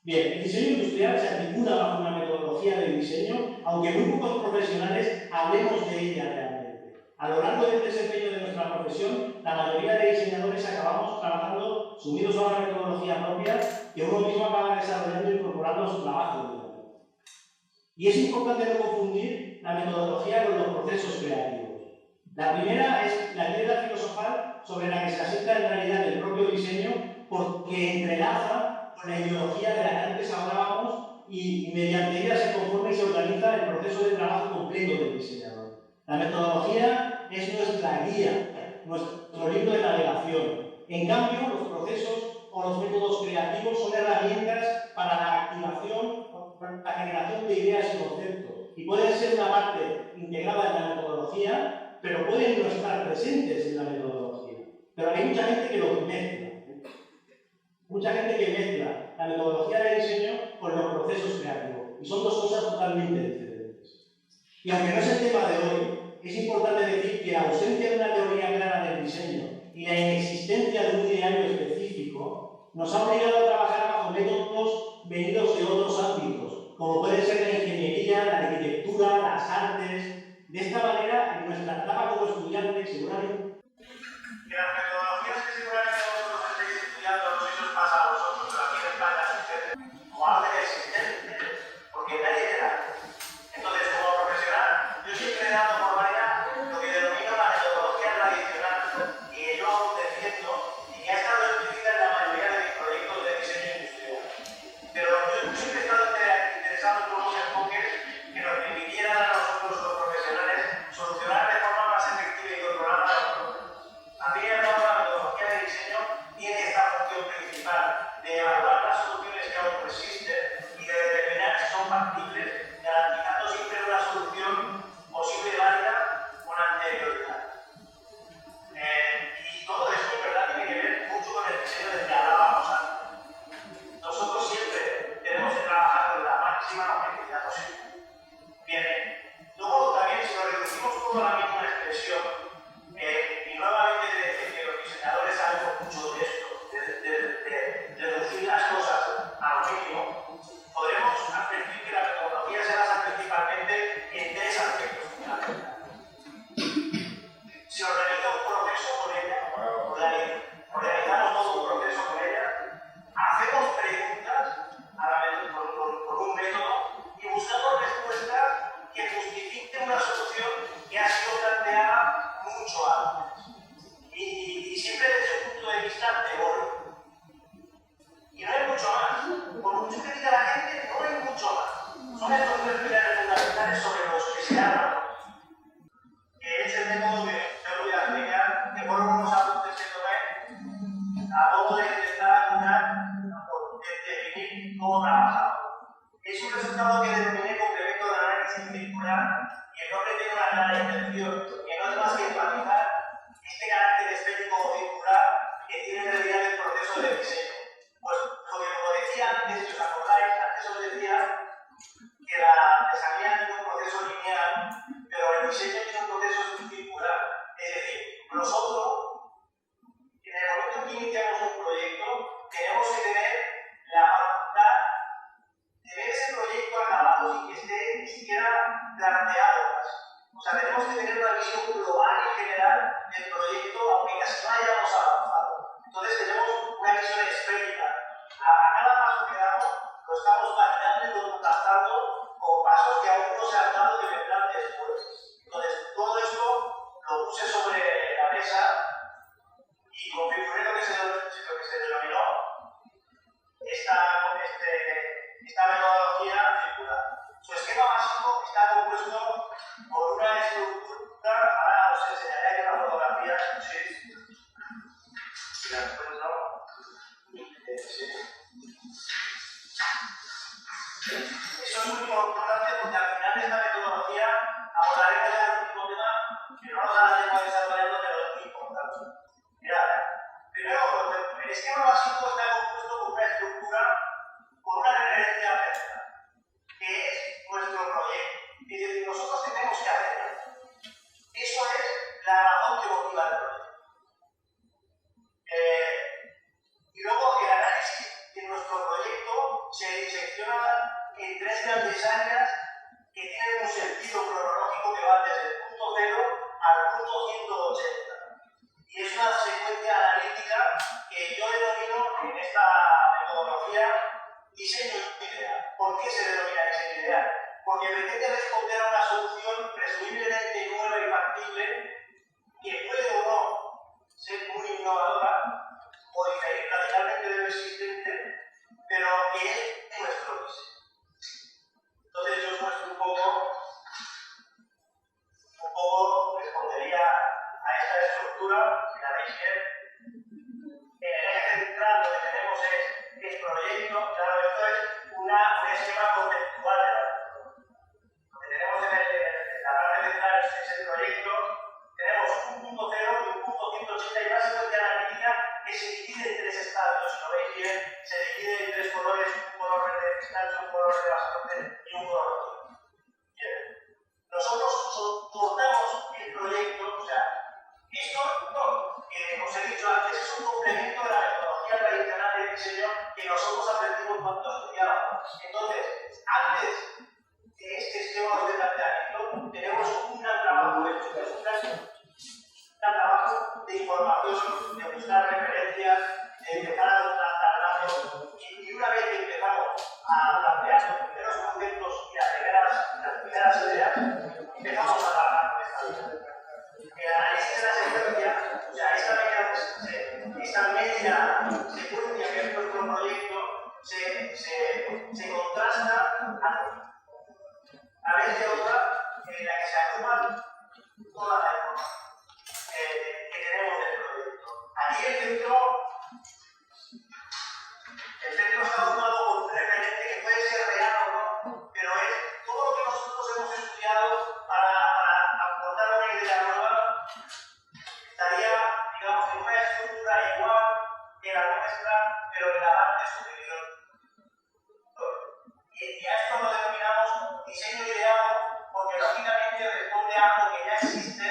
Bien, el diseño industrial se articula bajo una metodología de diseño, aunque muy pocos profesionales hablemos de ella realmente. A lo largo del desempeño de nuestra profesión, la mayoría de diseñadores acabamos trabajando sumidos a una metodología propia que uno mismo acaba desarrollando e incorporando a su trabajo. Y es importante no confundir la metodología con los procesos creativos. La primera es la piedra filosofal sobre la que se asienta en realidad el propio diseño, porque entrelaza con la ideología de la que antes hablábamos y mediante ella se conforma y se organiza el proceso de trabajo completo del diseñador. La metodología es nuestra guía, nuestro libro de navegación. En cambio, los procesos o los métodos creativos son herramientas para la activación, la generación de ideas y conceptos. Y pueden ser una parte integrada en la metodología, pero pueden no estar presentes en la metodología. Pero hay mucha gente que lo mezcla. Mucha gente que mezcla la metodología de diseño con los procesos creativos. Y son dos cosas totalmente diferentes. Y aunque no es el tema de hoy, es importante decir que la ausencia de una teoría clara del diseño y la inexistencia de un ideario específico nos ha obligado a trabajar bajo métodos venidos de otros ámbitos, como pueden ser la ingeniería, la arquitectura, las artes. De esta manera, en nuestra etapa como estudiantes, seguramente que las metodologías que seguramente vosotros estáis estudiando no sé si os pasa a vosotros, pero aquí en España sucede como algo de existente, porque nadie te da. Entonces, como profesional, yo siempre he dado por válida lo que denomino la metodología tradicional, y yo defiendo y que ha estado explícita en la mayoría de mis proyectos de diseño industrial. Pero yo siempre he estado interesado en nuevos enfoques que nos permitieran a nosotros, los profesionales, solucionar de forma más efectiva y controlada los problemas. Al fin y al cabo, la metodología de diseño tiene esta función principal de evaluar las soluciones que aún existen y de determinar si son factibles, garantizando siempre una solución posible y válida con anterioridad. Y todo esto, en verdad, tiene que ver mucho con el diseño del que hablábamos antes. Nosotros siempre tenemos que trabajar con la máxima objetividad posible. Bien, luego también, si lo reducimos todo a la misma expresión, y nuevamente decir que los diseñadores sabemos mucho de esto, de reducir las cosas a lo mínimo, podremos advertir que la metodología se basa principalmente en tres aspectos fundamentales. Si organiza un proceso con ella, organizamos todo un proceso con ella, hacemos preguntas por un método y buscamos respuestas que justifiquen una solución que ha sido planteada mucho antes. Y siempre desde un punto de vista teórico. Y no hay mucho más. Por mucho que diga la gente, no hay mucho más. Son estos tres pilares fundamentales sobre los que se habla. Que es el método que yo voy a explicar, que por unos apuntes que tomé, a modo de intentar definir cómo trabajamos. Es un resultado que denominé complemento de análisis circular y el nombre tiene una clara intención, que no es más que enfatizar este carácter estético o circular que tiene en realidad el proceso de diseño. Pues, como decía antes, si os acordáis, antes os decía que la artesanía tiene un proceso lineal, pero el diseño tiene un proceso circular. Es decir, nosotros, en el momento en que iniciamos un proyecto, tenemos que tener la facultad de ver ese proyecto acabado sin que esté ni siquiera planteado. O sea, tenemos que tener una visión global y general del proyecto, aunque casi no hayamos avanzado. Entonces tenemos una visión esférica. A cada paso que damos, lo estamos validando y contrastando con pasos que aún no se han dado que vendrán después. Entonces, todo esto lo puse sobre la mesa y configuré lo que se denominó esta metodología circular. Su esquema básico está compuesto por una estructura, ahora os enseñaré aquí una fotografía, si la encuentro. Eso es muy importante porque al final de esta metodología abordaremos ya el último tema que no nos da la tiempo de desarrollarlo, pero es muy importante. Mirad, primero, el esquema básico está compuesto por una estructura disecciona en tres grandes áreas que tienen un sentido cronológico que va desde el punto 0 al punto 180. Y es una secuencia analítica que yo denomino en esta metodología diseño ideal. ¿Por qué se denomina diseño ideal? Porque pretende responder a una solución presumiblemente nueva y factible que puede o no ser muy innovadora o diferir radicalmente de lo existente, pero que es nuestro diseño. Entonces yo os muestro un poco respondería a esta estructura, que la veis bien. En el eje central lo que tenemos es el proyecto, claro, esto es un esquema conceptual de la metodología. Lo que tenemos en la parte central es el proyecto, tenemos un punto 0 y un punto 180 y una secuencia analítica que se divide en tres estadios. Si lo veis bien, se divide en tres colores, un color verde de pistacho, un color de bastante y un color rojo. Bien. Nosotros soportamos el proyecto, o sea, esto, que os he dicho antes, es un complemento de la metodología tradicional de diseño que nosotros aprendimos cuando estudiábamos. Entonces, antes de este esquema de planteamiento, tenemos un gran trabajo hecho, que es un gran trabajo de información, de buscar referencias, de empezar a contrastar datos, y una vez que empezamos a plantear los primeros conceptos y las primeras ideas, empezamos a trabajar con esta idea. El análisis de la secuencia, o sea, esta media secuencia que es nuestro proyecto, se contrasta a través de otra en la que se agrupan todas las formas que tenemos del proyecto. Aquí el centro está agrupado por un referente que puede ser real o no, pero es todo lo que nosotros hemos estudiado para aportar una idea nueva, estaría, digamos, en una estructura igual que la nuestra, pero en la parte superior. Y a esto lo denominamos diseño ideal, porque lógicamente responde a algo que ya existe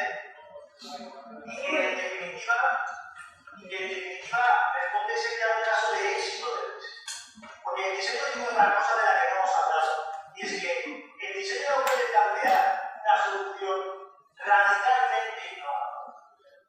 y que en definitiva responde sería un caso de éxito del diseño. Porque el diseño tiene otra cosa de la que no hemos hablado, y es que el diseño no puede plantear una solución radicalmente innovadora,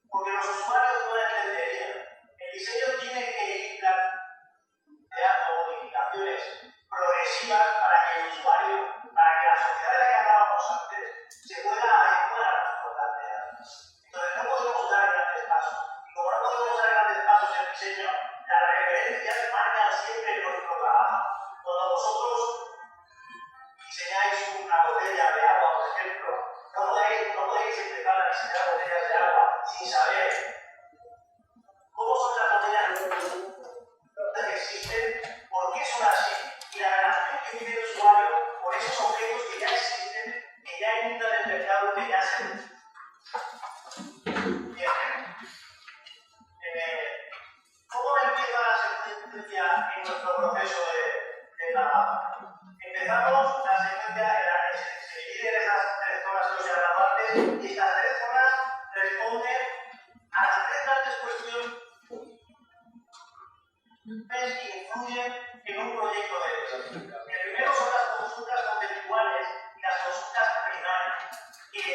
porque los usuarios no la entenderían. El diseño tiene que ir planteando modificaciones progresivas para que el usuario, para que la sociedad de la que hablábamos antes, se pueda adecuar a nuestro planteamiento. Entonces no podemos dar grandes pasos. Y como no podemos dar grandes pasos en diseño, las referencias marcan siempre nuestro trabajo. Cuando vosotros diseñáis una botella de agua, por ejemplo, no podéis empezar a diseñar botellas de agua sin saber cómo son las botellas que existen, por qué son así, y la relación que tiene el usuario con esos objetos que ya existen, que ya inundan el mercado, que ya se usan. Bien. ¿Cómo empieza la secuencia en nuestro proceso de trabajo? Empezamos la secuencia se divide en esas tres zonas que os he hablado antes, y estas tres zonas responden a las tres grandes cuestiones que influyen en un proyecto de diseño. El primero son las consultas conceptuales y las consultas primarias, que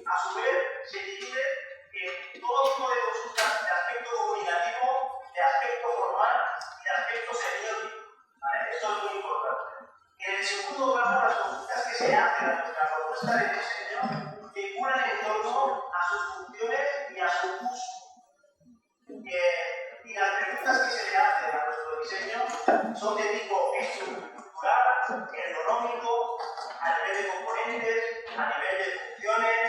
a su vez se dividen en todo tipo de consultas de aspecto comunicativo, de aspecto formal y de aspecto semiótico. ¿Vale? Esto es muy importante. En el segundo plano, las consultas que se hacen a nuestra propuesta de diseño vinculan en torno a sus funciones y a su uso. Y las preguntas que se le hacen a nuestro diseño son de tipo estructural, ergonómico, a nivel de componentes, a nivel de funciones,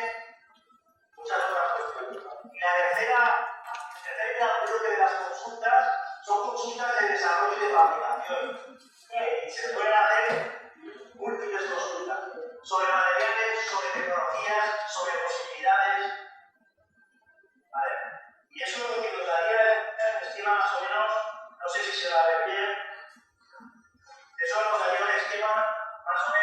muchas otras cuestiones. Y el tercer gran bloque de las consultas son consultas de desarrollo y de fabricación. Y se pueden hacer múltiples consultas sobre materiales, sobre tecnologías, sobre posibilidades. ¿Vale? Y eso es lo que nos daría un esquema más o menos, no sé si se va a ver bien, eso nos daría un esquema más o menos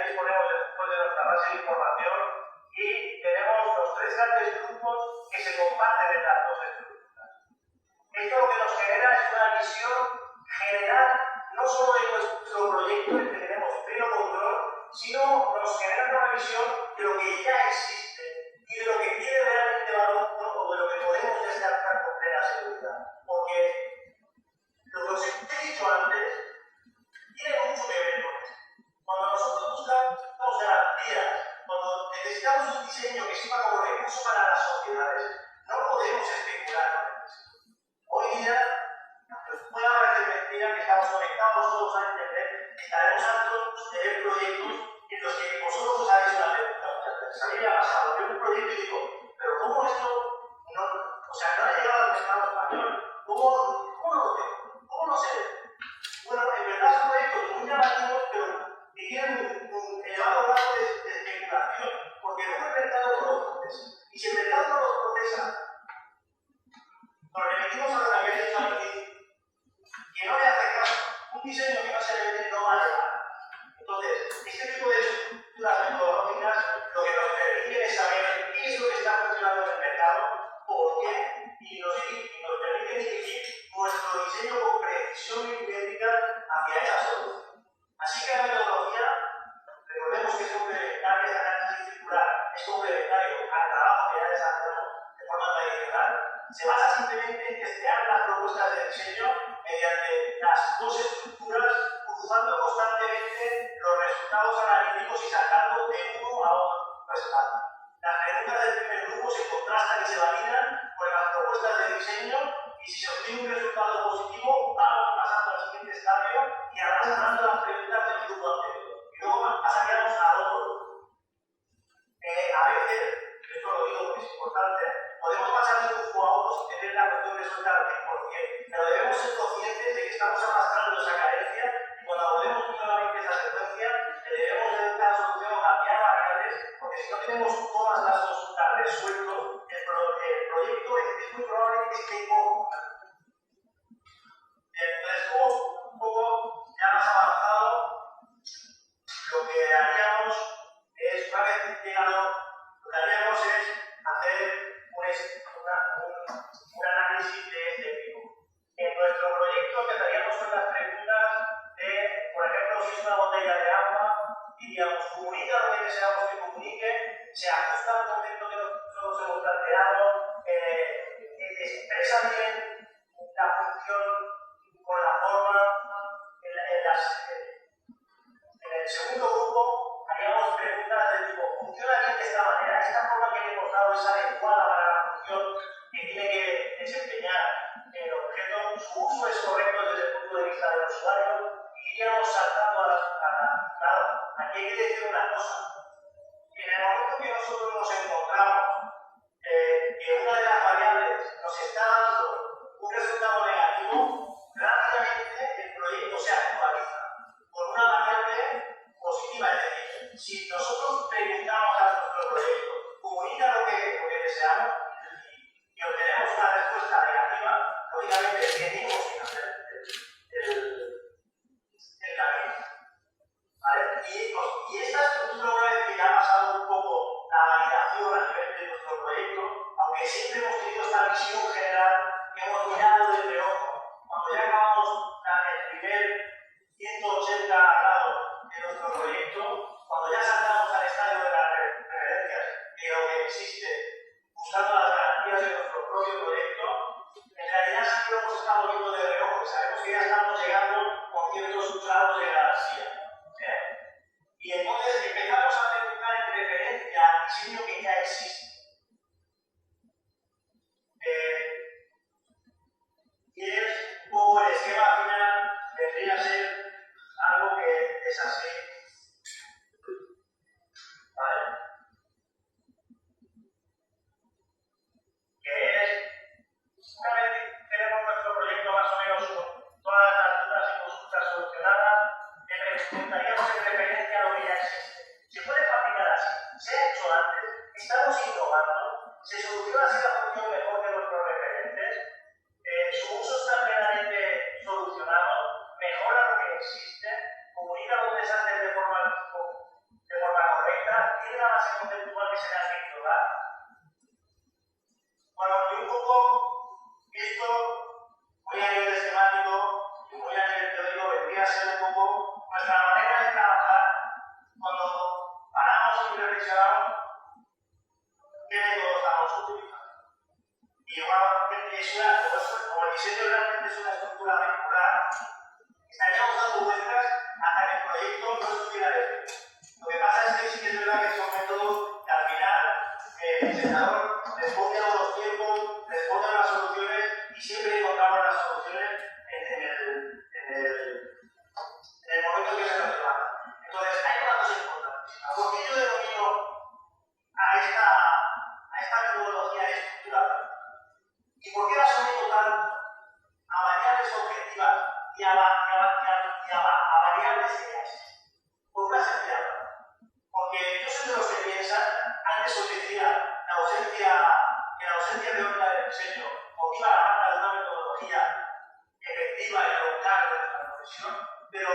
disponemos después de nuestra base de información y tenemos los tres grandes grupos que se comparten en las dos estructuras. Esto lo que nos genera es una visión general, no solo de nuestro proyecto, en el que tenemos pleno control, sino nos genera una visión de lo que ya existe y de lo que tiene realmente valor o de lo que podemos descartar con plena seguridad. Porque lo que os he dicho antes tiene mucho que ver con esto. Cuando nosotros buscamos garantías, cuando necesitamos un diseño que sirva como recurso para las sociedades, no podemos especular con eso. Hoy día, aunque os pueda parecer mentira que estamos conectados todos a Internet, estaremos hartos de ver proyectos en los que vosotros os habéis una pregunta muchas veces. A mí me ha pasado, veo un proyecto y digo, pero ¿cómo esto no, o sea, no ha llegado al mercado español? ¿Cómo no lo tengo? ¿Cómo no sé? Bueno, en verdad son proyectos muy llamativos, pero que tienen un elevado grado de especulación, porque luego el mercado no los procesa. Y si el mercado no los procesa, nos remitimos a lo que había dicho al inicio, que no le hace caso. Un diseño que no se vende no va a llegar. Entonces, este tipo de estructuras metodológicas lo que nos permite es saber qué es lo que está funcionando en el mercado, por qué, y nos permite dirigir nuestro diseño con precisión milimétrica hacia esa solución. Así que la metodología, recordemos que es complementaria a la análisis circular, es complementario al trabajo que ya desarrollamos de forma tradicional, se basa simplemente en testear las propuestas de diseño mediante las dos estructuras, cruzando constantemente los resultados analíticos y sacando de uno a otro respaldo. Las preguntas del primer grupo se contrastan y se validan con las propuestas de diseño y si se obtiene un resultado positivo, vamos pasando al siguiente estadio y arrastrando las preguntas del grupo anterior. Y luego pasaríamos al otro grupo. A veces, esto lo digo porque es importante, podemos pasar de un grupo a otro sin tener la cuestión resuelta al 100%, pero debemos ser conscientes de que estamos arrastrando esa carencia y cuando abordemos nuevamente esa secuencia, le debemos de dar solución o cambiar variables, porque si no tenemos todas las consultas resueltas, el proyecto es muy probable que esté poco. Entonces, como un poco ya más avanzado, lo que haríamos es, una vez llegado, lo que haríamos es hacer un análisis de este tipo. En nuestro proyecto empezaríamos con las preguntas de, por ejemplo, si es una botella de agua, diríamos, comunica lo que deseamos que comunique, se ajusta al concepto que nosotros hemos planteado, expresa bien la función con la forma, en el segundo grupo haríamos preguntas del tipo, ¿funciona bien de esta manera? ¿Esta forma que le hemos dado es adecuada para la función que tiene que desempeñar el objeto? ¿Su uso es correcto desde el punto de vista del usuario? Y iríamos saltando claro, aquí hay que decir una cosa. En el momento que nosotros nos encontramos que una de las variables nos está dando un resultado negativo, rápidamente el proyecto se actualiza con una variable positiva. Es decir, si nosotros preguntamos a nuestro proyecto, comunica lo que deseamos y obtenemos una respuesta negativa, lógicamente tenemos que hacer el camino. ¿Vale? Y esta estructura, una vez que ya ha pasado un poco la validación a nivel de nuestro proyecto, aunque siempre hemos tenido esta visión general que hemos mirado de reojo, cuando ya acabamos el primer 180 grados de nuestro proyecto, cuando ya saltamos al estadio de las referencias de lo que existe, buscando las garantías de nuestro propio proyecto, en realidad sí que lo hemos estado viendo de reojo, sabemos que ya estamos llegando con ciertos grados de garantía. Y entonces empezamos a preguntar en referencia al diseño que ya existe. Y es un poco el esquema final, vendría a ser algo que es así. ¿Vale? Que es, una vez que tenemos nuestro proyecto más o menos con todas las dudas y consultas solucionadas, le preguntaríamos en referencia a lo que ya existe. el diseñador responde a los tiempos, responde a las soluciones y siempre encontramos las soluciones en el momento que se nos levanta. Entonces, hay una cosa importante. ¿Por qué yo denomino a esta metodología estructural? ¿Y por qué la someto tanto a variables objetivas y a variables ideas? Por una sencilla razón. Porque yo soy de los que piensan, antes os decía, que la ausencia teórica del diseño motiva la falta de una metodología efectiva y eficaz de nuestra profesión, pero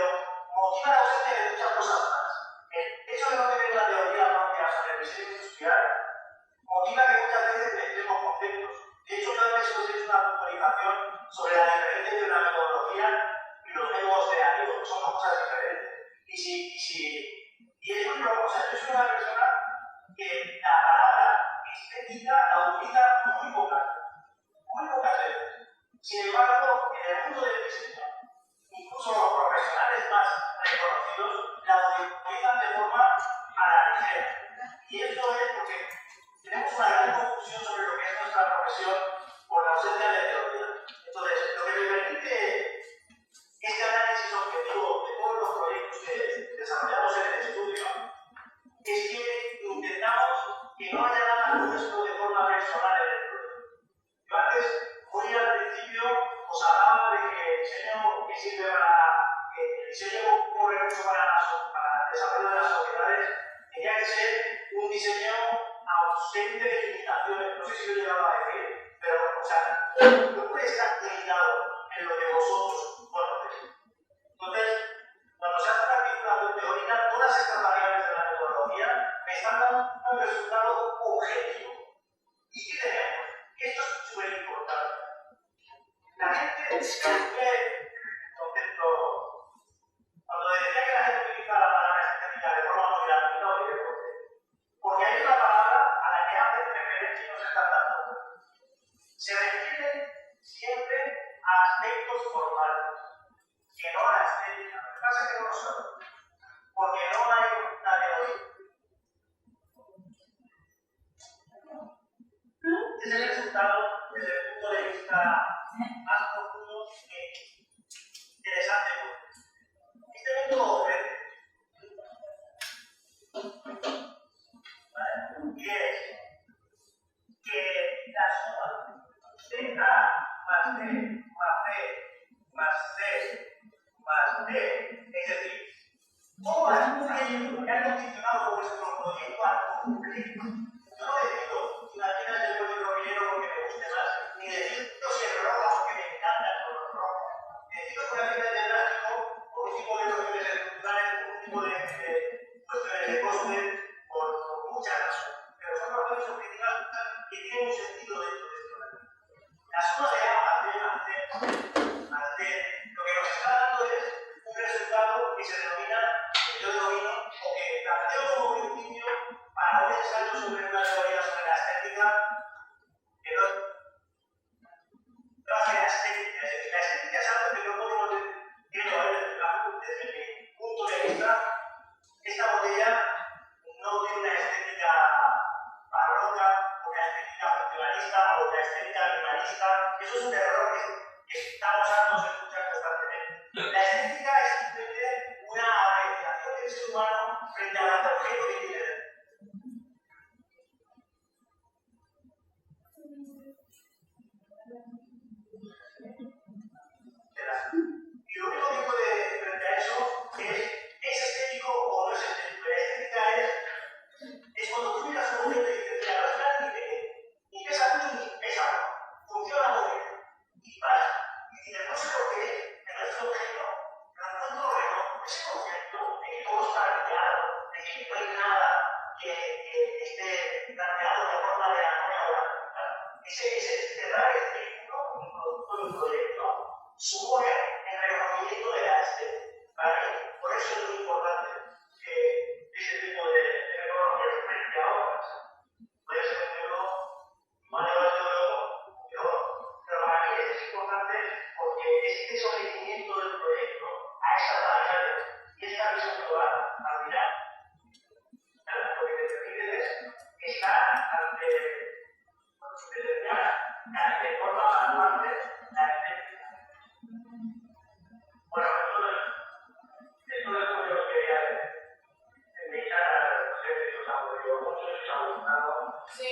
motiva la ausencia de muchas cosas más. El hecho de no tener una teoría propia sobre el diseño industrial motiva que muchas veces mezclemos conceptos. De hecho, yo antes os he hecho una puntualización sobre la diferencia entre la metodología y los métodos creativos, que son dos cosas diferentes. Y es muy loco, o sea, yo soy una persona que la palabra estética la utiliza muy pocas veces. Sin embargo, en el mundo del diseño, incluso los profesionales más reconocidos la utilizan de forma a la ligera. Y esto es porque tenemos una gran confusión sobre lo que es nuestra profesión por la ausencia de teoría. Entonces, lo que me permite este análisis objetivo de todos los proyectos que desarrollamos en el estudio es que intentamos que no haya nada nuestro de forma personal en el proyecto. Yo antes, muy al principio, os hablaba de que el diseño que sirve que el diseño como recurso para el desarrollo de las sociedades tenía que ser un diseño ausente de limitaciones. No sé si lo he llegado a decir, pero o sea, no puede estar limitado en lo que vosotros conocéis. Entonces, cuando se hace una articulación teórica, todas estas variables de la metodología me están dando un resultado objetivo. ¿Y qué tenemos? Esto es súper importante. La gente siempre concepto. Cuando decía que la gente utiliza la palabra estética de forma muy gratuita o directa, porque hay una palabra a la que hacen referencia y no se están dando. Se refiere siempre a aspectos formales, que no a la estética. Lo que pasa es que no lo son, porque no hay una teoría. Es el resultado desde el punto de vista más profundo que interesante. Este método ofrece, ¿vale? Y es que la suma de A más B más B más C más D, es decir, todo aquello que ha condicionado vuestro proyecto a cumplir. Yo no decido si la tienda es el color minero porque me guste más, ni decido si es roja porque me encanta el color rojo. Decido que la tienda es de plástico por un tipo de cuestiones estructurales, por un tipo de cuestiones de coste, por muchas razones. Pero son razones objetivas que tienen un sentido dentro de esto. La suma de A más B más C más D, lo que nos está dando es un resultado que se denomina, que yo denomino, o que planteo como principio para un ensayo sobre una teoría sobre la estética, que no base en la estética. Es decir, la estética es algo que no podemos desde mi punto de vista. Esta botella no tiene una estética barroca, una estética funcionalista o una estética minimalista. Eso es un error que estamos hartos de escuchar constantemente. La estética es simplemente una apreciación del ser humano frente al objeto que quiere ver. Y lo único que puede frente a eso es estético o no es estético. La estética es cuando tú miras un objeto y dices, mira, no es nada ni pesa mucho ni pesa poco. Funciona muy bien. Y pasa. Y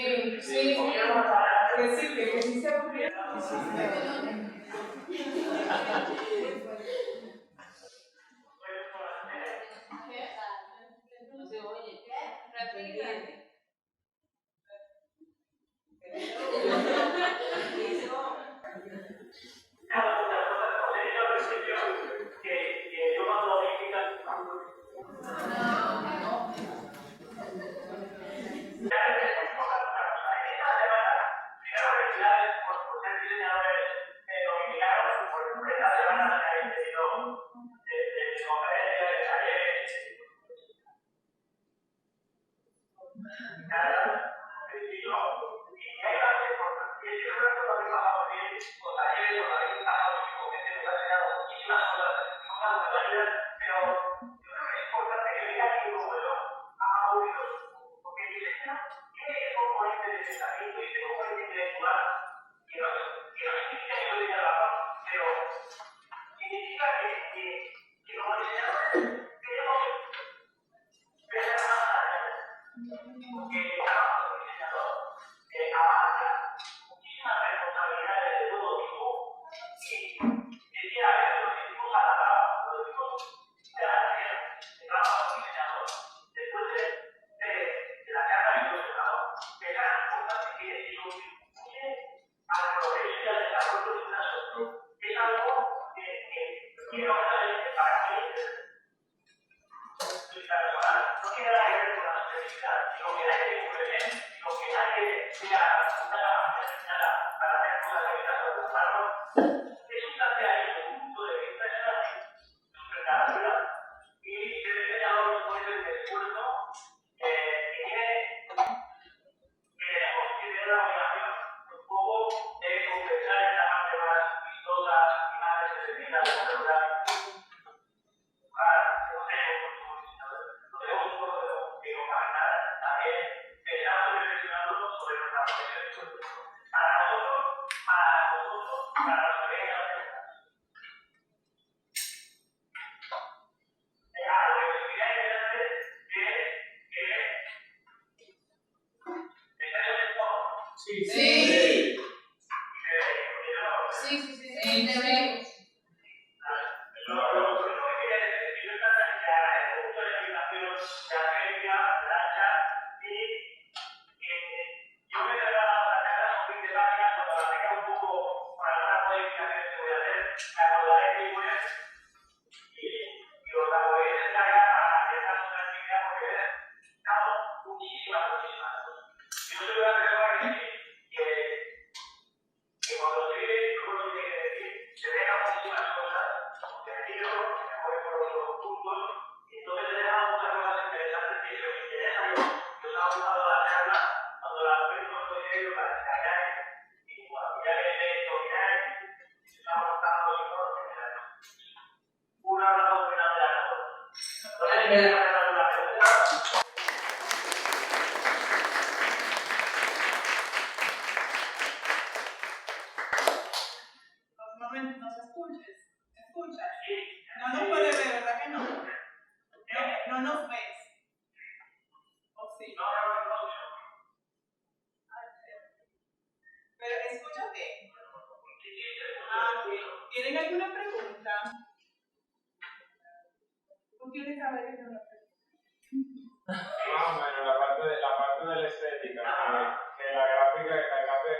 Que sí se podría. No se oye. Repite. No nos puede ver, ¿verdad que no? No nos ves. ¿O sí? Pero escucha bien. ¿Tienen alguna pregunta? ¿Tú quieres saber qué es una pregunta? Bueno, la parte de la estética, que la gráfica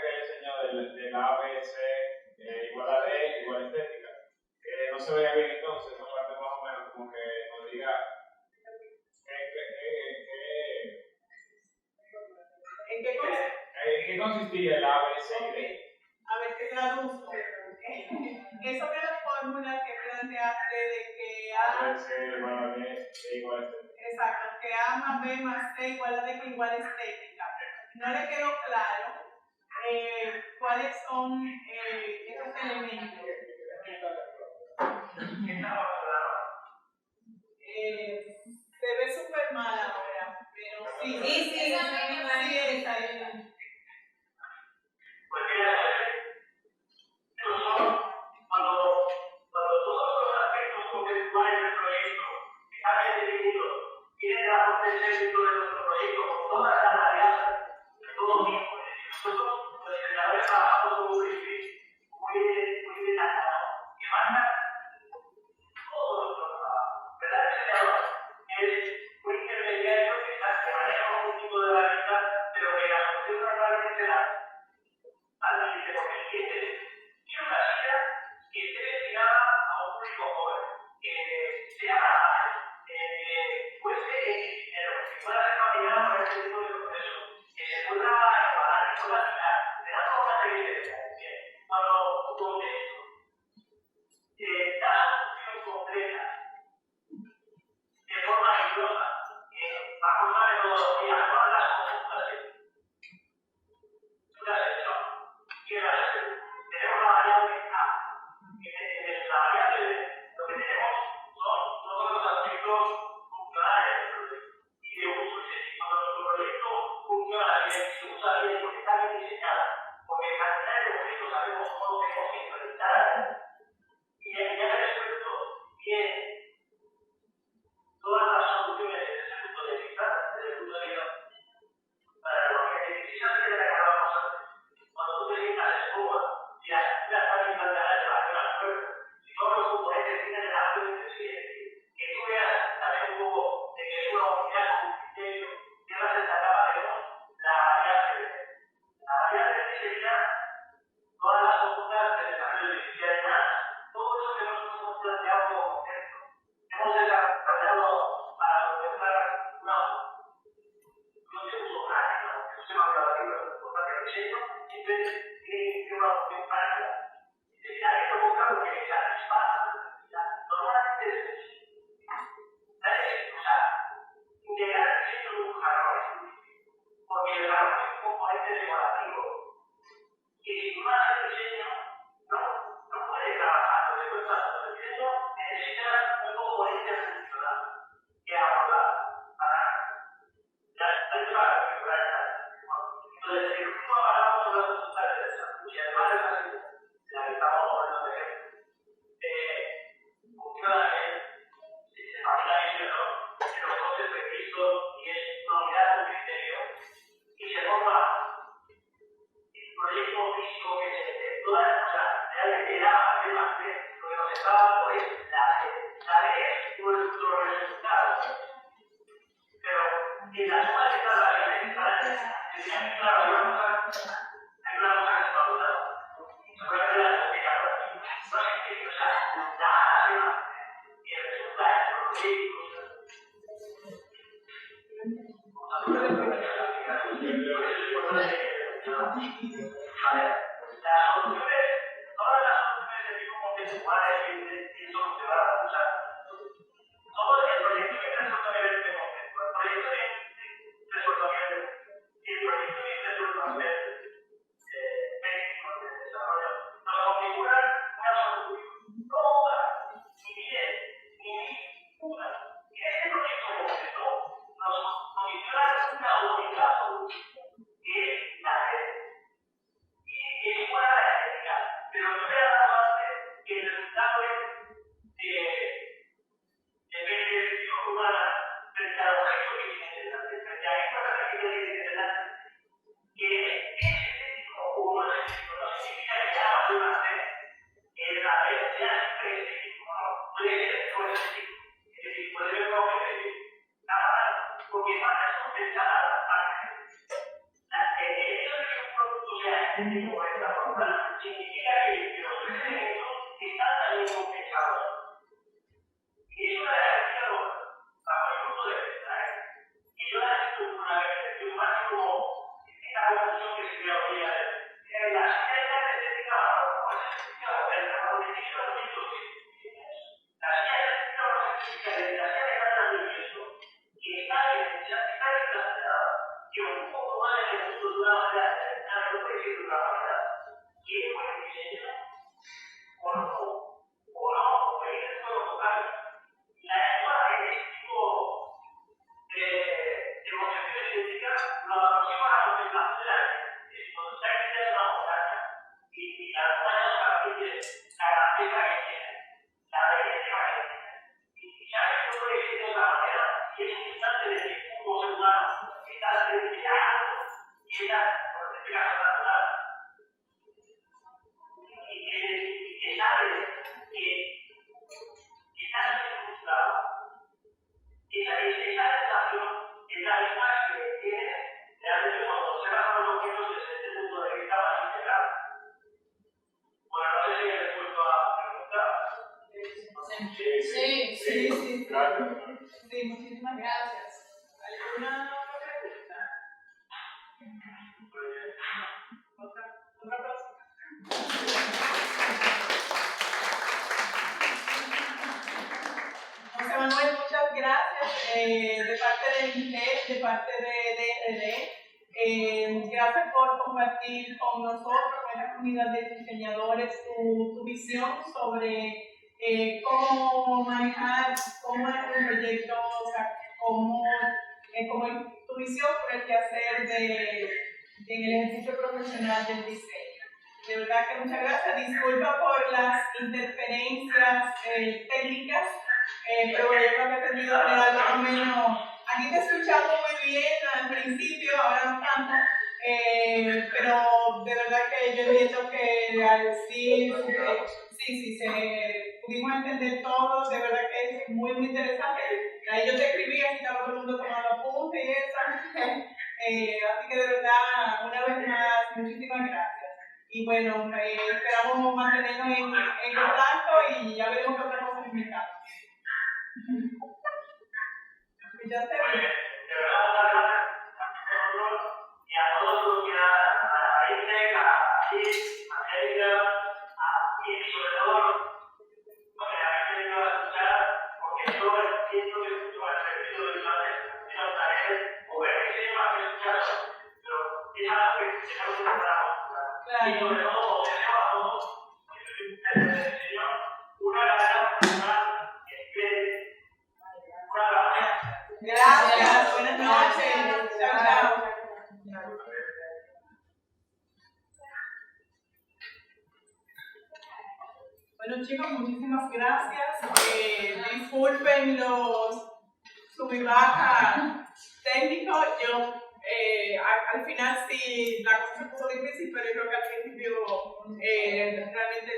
que le enseñó del A, B, C, igual a D, igual estética, no se veía bien entonces, esa parte más o menos como que nos diga ¿en qué consistía el A, B, C y D? A ver, te traduzco. Eso de la fórmula que planteaste de que A... B, C igual a D, igual a estética. Exacto, que A más B más C igual a D que igual a estética. No le quedó claro cuáles son estos elementos. Se ve súper mal ahora, pero sí. Sí, está bien. Cuando todos los aspectos conceptuales del proyecto están bien definidos, tienen la potencia dentro de nuestro proyecto con todas las variables, todo bien José Manuel, muchas gracias de parte del parte de DRD. Gracias por compartir con nosotros, con esta comunidad de diseñadores, tu visión sobre cómo manejar, cómo es un proyecto, o sea, cómo tu visión por el quehacer en el ejercicio profesional del diseño. De verdad que muchas gracias. Disculpa por las interferencias técnicas, pero bueno, yo creo que he tenido más o menos. Aquí te escuchamos muy bien al principio, ahora no tanto, pero de verdad que yo entiendo que al decir, sí, pudimos entender todo, de verdad que es muy, muy interesante. Ahí yo te escribí, así estaba todo el mundo tomando apuntes y eso. Así que de verdad, una vez más, muchísimas gracias. Y bueno, esperamos mantenernos en contacto y ya veremos qué otra cosa invitamos. ¿Escuchaste? Muy bien, de verdad, muchas gracias a nosotros y a todos los que a Irene, a Liz, a Erika, y sobre todo los que habéis venido a escuchar, porque yo entiendo que con el servicio de visuales es una tarea o ver que tiene más que escuchar, pero es algo que tenemos que empezar a mostrar. Y sobre todo, como deseo a todos, Señor, una gana personal que una gana. Gracias, buenas noches. Chao. Bueno chicos, muchísimas gracias. Disculpen los sub y baja técnicos. Yo al final sí la cosa se puso difícil, pero yo creo que al principio realmente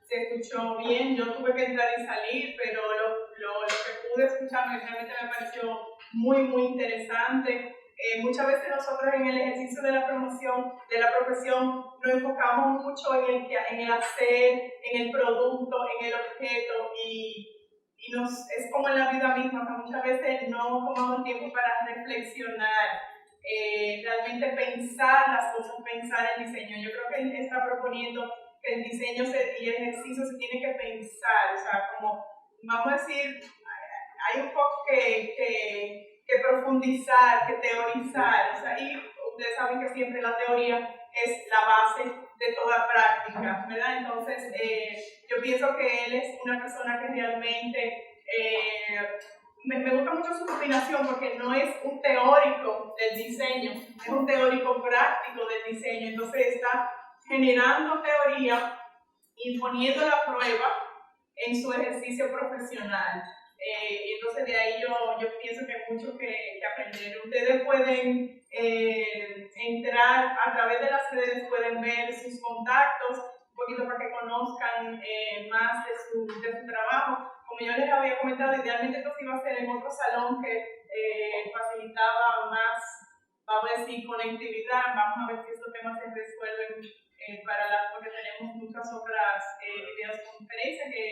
se escuchó bien. Yo tuve que entrar y salir, pero lo que pude escuchar realmente me pareció muy, muy interesante. Muchas veces nosotros en el ejercicio de la promoción de la profesión nos enfocamos mucho en el hacer, en el producto, en el objeto y es como en la vida misma, que muchas veces no tomamos tiempo para reflexionar, realmente pensar las cosas, pensar el diseño. Yo creo que él está proponiendo que el diseño y el ejercicio se tiene que pensar, o sea, como vamos a decir, hay un poco que profundizar, que teorizar, o sea, y ustedes saben que siempre la teoría es la base de toda práctica, ¿verdad? Entonces, yo pienso que él es una persona que realmente, me gusta mucho su combinación porque no es un teórico del diseño, es un teórico práctico del diseño, entonces está generando teoría y poniendo la prueba en su ejercicio profesional. Y entonces de ahí yo pienso que hay mucho que aprender. Ustedes pueden entrar a través de las redes, pueden ver sus contactos, un poquito para que conozcan más de su trabajo. Como yo les había comentado, idealmente esto se iba a hacer en otro salón que facilitaba más, vamos a decir, conectividad. Vamos a ver si estos temas se resuelven porque tenemos muchas otras videoconferencias que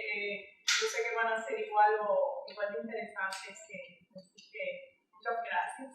yo sé que van a ser igual de interesantes. Muchas gracias.